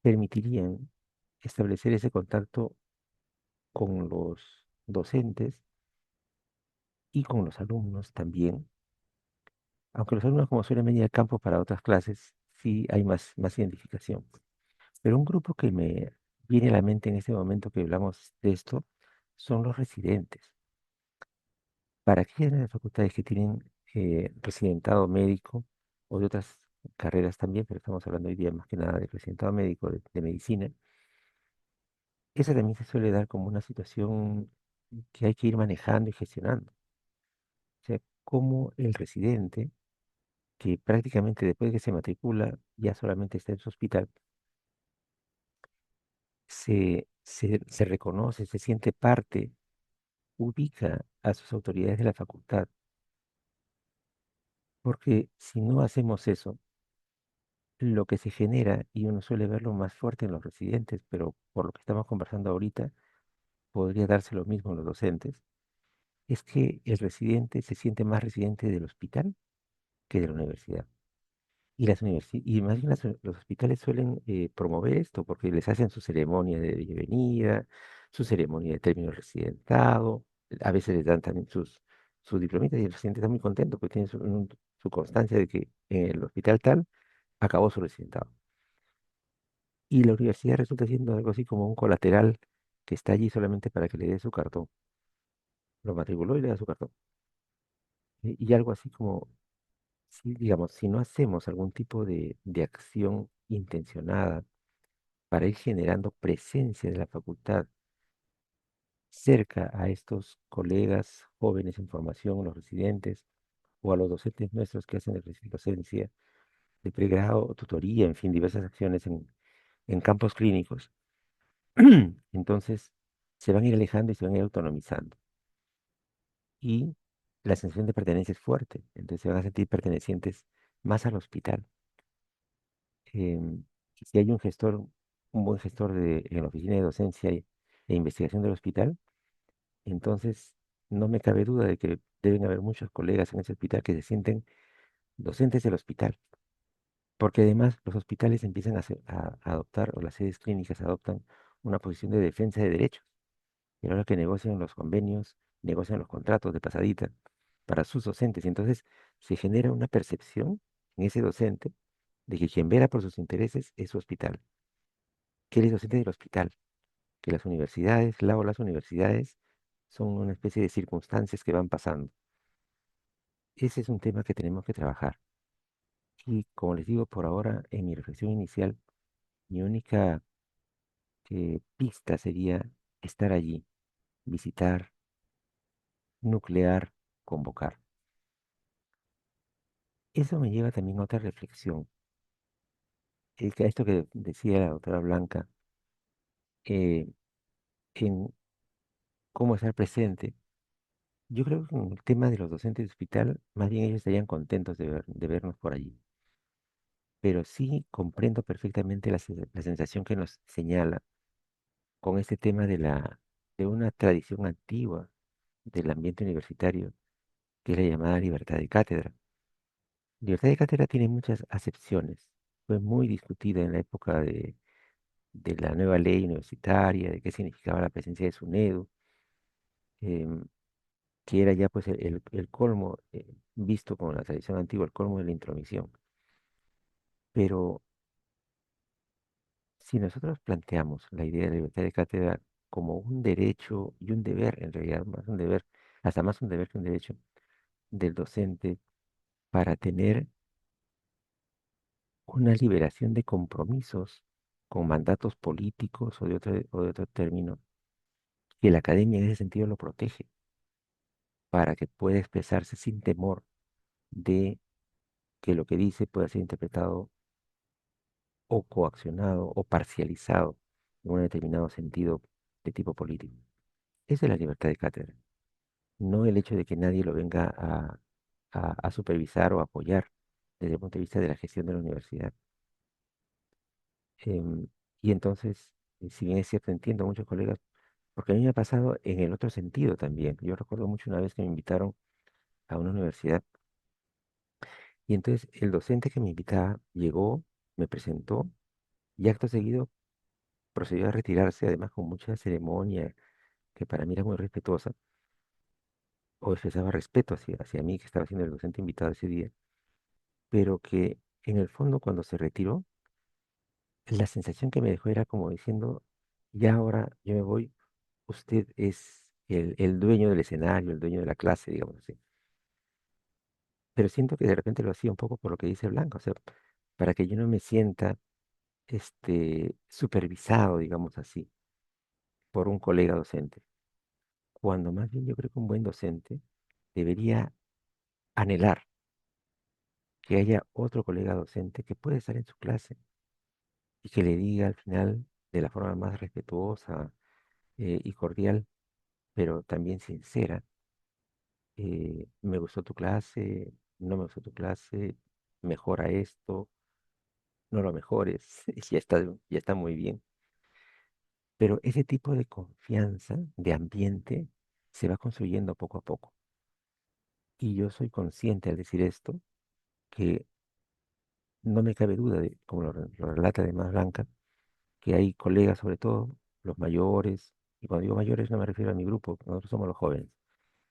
permitirían establecer ese contacto con los docentes y con los alumnos también, aunque los alumnos como suelen venir al campo para otras clases, sí hay más identificación. Pero un grupo que me viene a la mente en este momento que hablamos de esto son los residentes. Para aquellas de las facultades que tienen residentado médico o de otras carreras también, pero estamos hablando hoy día más que nada de residentado médico de medicina, esa también se suele dar como una situación que hay que ir manejando y gestionando. O sea, como el residente, que prácticamente después de que se matricula ya solamente está en su hospital, se reconoce, se siente parte, ubica a sus autoridades de la facultad, porque si no hacemos eso, lo que se genera, y uno suele verlo más fuerte en los residentes, pero por lo que estamos conversando ahorita, podría darse lo mismo en los docentes, es que el residente se siente más residente del hospital que de la universidad. Y más bien los hospitales suelen promover esto porque les hacen su ceremonia de bienvenida, su ceremonia de término residentado, a veces les dan también sus diplomitas y el residente está muy contento porque tiene su constancia de que en el hospital tal acabó su residentado. Y la universidad resulta siendo algo así como un colateral que está allí solamente para que le dé su cartón. Lo matriculó y le da su cartón. Y algo así como, si, digamos, si no hacemos algún tipo de acción intencionada para ir generando presencia de la facultad cerca a estos colegas jóvenes en formación, los residentes, o a los docentes nuestros que hacen docencia de pregrado, tutoría, en fin, diversas acciones en campos clínicos. Entonces, se van a ir alejando y se van a ir autonomizando. Y la sensación de pertenencia es fuerte, entonces se van a sentir pertenecientes más al hospital. Y si hay un buen gestor en la oficina de docencia e investigación del hospital, entonces no me cabe duda de que deben haber muchos colegas en ese hospital que se sienten docentes del hospital, porque además los hospitales empiezan a adoptar, o las sedes clínicas adoptan una posición de defensa de derechos. Y ahora que negocian los convenios, negocian los contratos de pasadita para sus docentes. Y entonces se genera una percepción en ese docente de que quien vela por sus intereses es su hospital, que él es docente del hospital, que las universidades, o las universidades, son una especie de circunstancias que van pasando. Ese es un tema que tenemos que trabajar. Y como les digo, por ahora, en mi reflexión inicial, mi única pista sería estar allí, visitar, nuclear, convocar. Eso me lleva también a otra reflexión. Esto que decía la doctora Blanca, eh, en cómo estar presente. Yo creo que en el tema de los docentes de hospital, más bien ellos estarían contentos de vernos por allí. Pero sí comprendo perfectamente la sensación que nos señala con este tema de una tradición antigua del ambiente universitario, que es la llamada libertad de cátedra. Libertad de cátedra tiene muchas acepciones. Fue muy discutida en la época de la nueva ley universitaria, de qué significaba la presencia de SUNEDU, em, que era ya pues el colmo, visto como la tradición antigua, el colmo de la intromisión. Pero si nosotros planteamos la idea de libertad de cátedra como un derecho y un deber, en realidad más un deber, hasta más un deber que un derecho del docente para tener una liberación de compromisos con mandatos políticos o de otro término, que la academia en ese sentido lo protege. para que pueda expresarse sin temor de que lo que dice pueda ser interpretado o coaccionado o parcializado en un determinado sentido de tipo político. Esa es la libertad de cátedra, no el hecho de que nadie lo venga a supervisar o apoyar desde el punto de vista de la gestión de la universidad. Em, y entonces, si bien es cierto, entiendo a muchos colegas, porque a mí me ha pasado en el otro sentido también. Yo recuerdo mucho una vez que me invitaron a una universidad y entonces el docente que me invitaba llegó, me presentó y acto seguido procedió a retirarse, además con mucha ceremonia, que para mí era muy respetuosa, o expresaba respeto hacia mí, que estaba siendo el docente invitado ese día, pero que en el fondo cuando se retiró, la sensación que me dejó era como diciendo, ya ahora yo me voy, usted es el dueño del escenario, el dueño de la clase, digamos así. Pero siento que de repente lo hacía un poco por lo que dice Blanca, o sea, para que yo no me sienta supervisado, digamos así, por un colega docente. Cuando más bien yo creo que un buen docente debería anhelar que haya otro colega docente que pueda estar en su clase y que le diga al final de la forma más respetuosa y cordial, pero también sincera, me gustó tu clase, no me gustó tu clase, mejora esto, no lo mejores, ya está muy bien. Pero ese tipo de confianza, de ambiente, se va construyendo poco a poco. Y yo soy consciente al decir esto, que no me cabe duda de, como lo relata además Blanca, que hay colegas, sobre todo los mayores, y cuando digo mayores no me refiero a mi grupo, nosotros somos los jóvenes,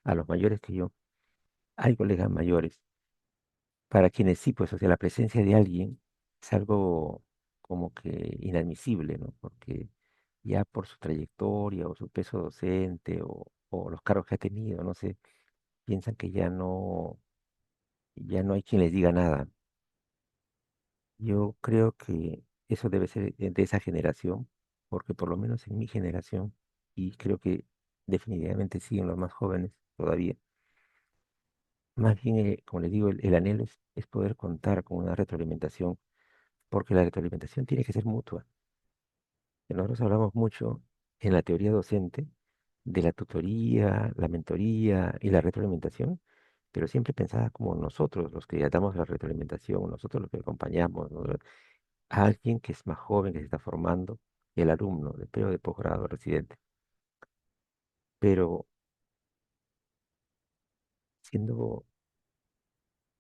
a los mayores que yo, hay colegas mayores para quienes sí, pues, o sea, la presencia de alguien es algo como que inadmisible, ¿no? Porque ya por su trayectoria o su peso docente o los cargos que ha tenido, no sé, piensan que ya no hay quien les diga nada. Yo creo que eso debe ser de esa generación, porque por lo menos en mi generación, y creo que definitivamente siguen los más jóvenes todavía, más bien, como les digo, el anhelo es poder contar con una retroalimentación, porque la retroalimentación tiene que ser mutua. Nosotros hablamos mucho en la teoría docente de la tutoría, la mentoría y la retroalimentación, pero siempre pensada como nosotros, los que damos la retroalimentación, nosotros los que acompañamos, ¿no? A alguien que es más joven, que se está formando, el alumno de pre o de posgrado, residente. Pero siendo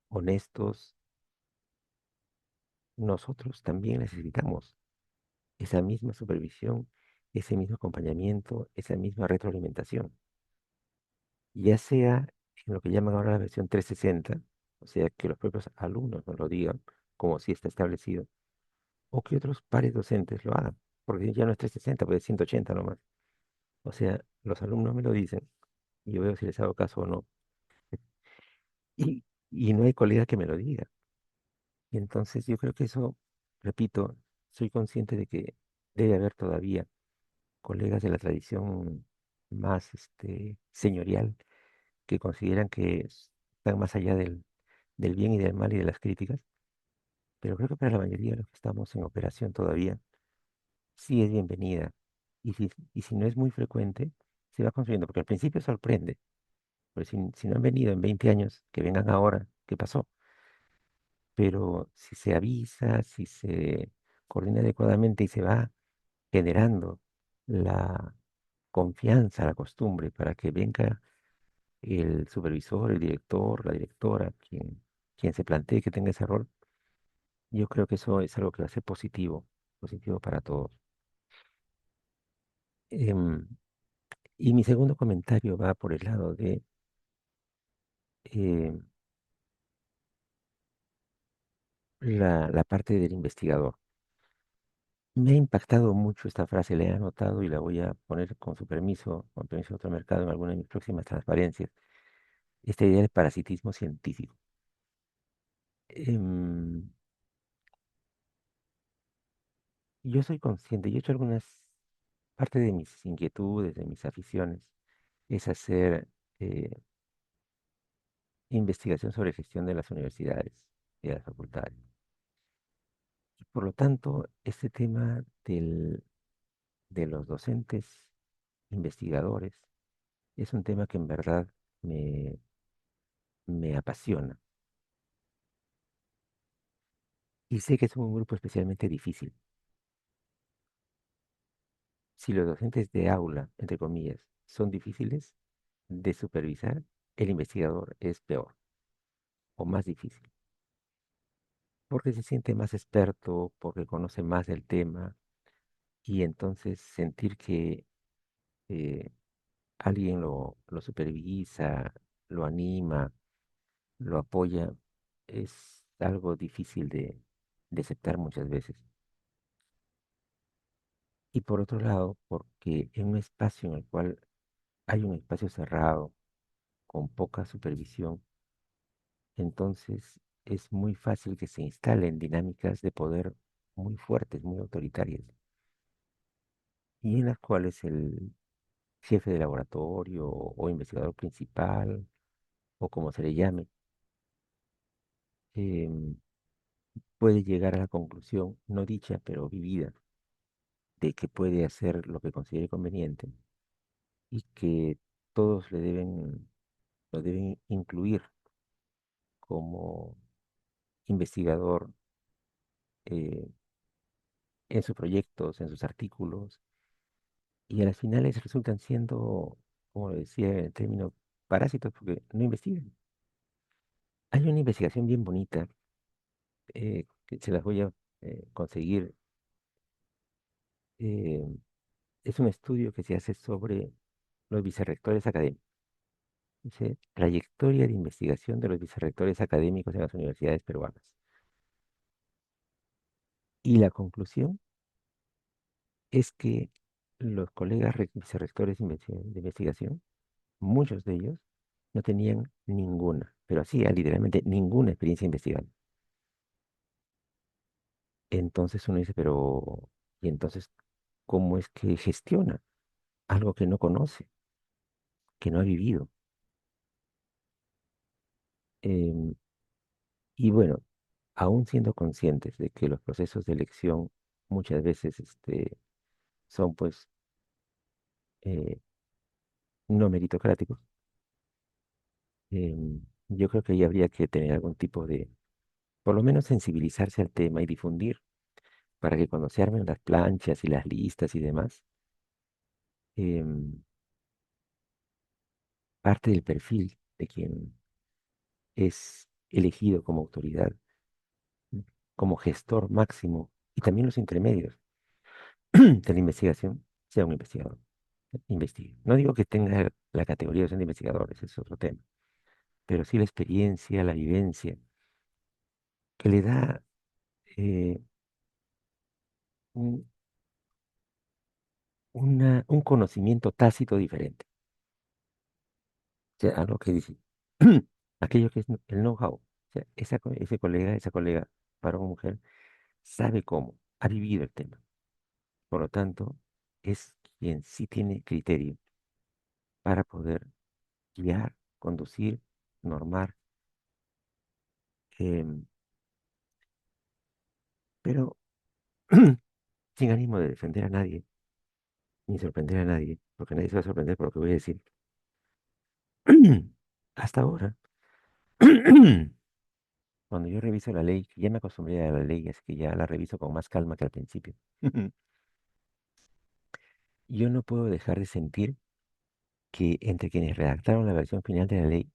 honestos, nosotros también necesitamos esa misma supervisión, ese mismo acompañamiento, esa misma retroalimentación, ya sea en lo que llaman ahora la versión 360, o sea, que los propios alumnos nos lo digan, como si está establecido, o que otros pares docentes lo hagan, porque ya no es 360, pues es 180 nomás. O sea, los alumnos me lo dicen, y yo veo si les hago caso o no, y, y no hay colega que me lo diga. Y entonces yo creo que eso, repito, soy consciente de que debe haber todavía colegas de la tradición más señorial que consideran que están más allá del bien y del mal y de las críticas, pero creo que para la mayoría de los que estamos en operación todavía, sí es bienvenida. Y si no es muy frecuente, se va construyendo, porque al principio sorprende, porque si no han venido en 20 años, que vengan ahora, ¿qué pasó? Pero si se avisa, si se coordina adecuadamente y se va generando la confianza, la costumbre para que venga el supervisor, el director, la directora, quien se plantee que tenga ese rol, yo creo que eso es algo que va a ser positivo, positivo para todos. Em, y mi segundo comentario va por el lado de em, la parte del investigador. Me ha impactado mucho esta frase, la he anotado y la voy a poner con permiso de otro mercado en alguna de mis próximas transparencias. Esta idea del parasitismo científico. Em, yo soy consciente, yo he hecho parte de mis inquietudes, de mis aficiones, es hacer investigación sobre gestión de las universidades y de las facultades. Y por lo tanto, este tema de los docentes investigadores es un tema que en verdad me, me apasiona. Y sé que es un grupo especialmente difícil. Si los docentes de aula, entre comillas, son difíciles de supervisar, el investigador es peor o más difícil, porque se siente más experto, porque conoce más del tema y entonces sentir que eh, alguien lo supervisa, lo anima, lo apoya, es algo difícil de aceptar muchas veces. Y por otro lado, porque en un espacio en el cual hay un espacio cerrado, con poca supervisión, entonces es muy fácil que se instalen dinámicas de poder muy fuertes, muy autoritarias, y en las cuales el jefe de laboratorio o investigador principal, o como se le llame, em, puede llegar a la conclusión, no dicha, pero vivida, de que puede hacer lo que considere conveniente y que todos lo deben incluir como investigador eh, en sus proyectos, en sus artículos, y a las finales resultan siendo, como decía en el término, parásitos porque no investigan. Hay una investigación bien bonita que se las voy a conseguir. eh, es un estudio que se hace sobre los vicerrectores académicos. Dice, trayectoria de investigación de los vicerrectores académicos en las universidades peruanas. Y la conclusión es que los colegas vicerrectores de investigación, muchos de ellos, no tenían ninguna, pero así, literalmente ninguna experiencia investigando. Entonces uno dice, pero, ¿y entonces cómo es que gestiona algo que no conoce, que no ha vivido? Em, y bueno, aún siendo conscientes de que los procesos de elección muchas veces son pues eh, no meritocráticos, yo creo que ahí habría que tener algún tipo de, por lo menos sensibilizarse al tema y difundir para que cuando se armen las planchas y las listas y demás, em, parte del perfil de quien es elegido como autoridad, como gestor máximo y también los intermedios de la investigación, sea un investigador. Investigue. No digo que tenga la categoría de ser investigador, ese es otro tema, pero sí la experiencia, la vivencia, que le da eh, un, un conocimiento tácito diferente. O sea, algo que dice, aquello que es el know-how. O sea, ese colega, esa colega, varón o mujer, sabe cómo, ha vivido el tema. Por lo tanto, es quien sí tiene criterio para poder guiar, conducir, normar, em, pero sin ánimo de defender a nadie, ni sorprender a nadie, porque nadie se va a sorprender por lo que voy a decir. Hasta ahora, cuando yo reviso la ley, que ya me acostumbré a la ley, así que ya la reviso con más calma que al principio, yo no puedo dejar de sentir que entre quienes redactaron la versión final de la ley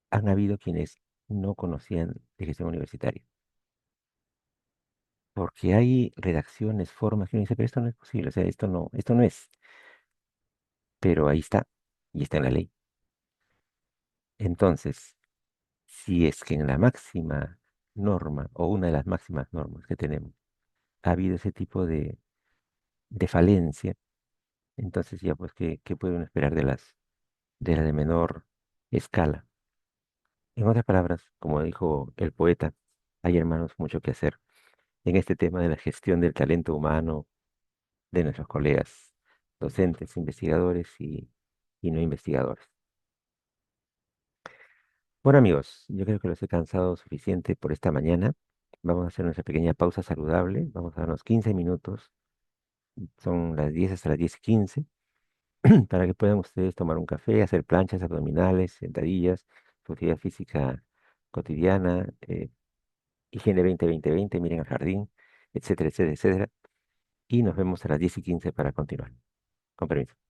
han habido quienes no conocían de gestión universitaria. Porque hay redacciones, formas que uno dice, pero esto no es posible, o sea, esto no es, pero ahí está, y está en la ley. Entonces, si es que en la máxima norma, o una de las máximas normas que tenemos, ha habido ese tipo de falencia, entonces ya pues, ¿qué puede uno esperar de las de menor escala? En otras palabras, como dijo el poeta, hay hermanos mucho que hacer en este tema de la gestión del talento humano de nuestros colegas docentes, investigadores y no investigadores. Bueno, amigos, yo creo que los he cansado suficiente por esta mañana. Vamos a hacer nuestra pequeña pausa saludable. Vamos a darnos 15 minutos. Son las 10 hasta las 10:15 para que puedan ustedes tomar un café, hacer planchas abdominales, sentadillas, su actividad física cotidiana, higiene 20-20-20, miren al jardín, etcétera, etcétera, etcétera. Y nos vemos a las 10:15 para continuar. Con permiso.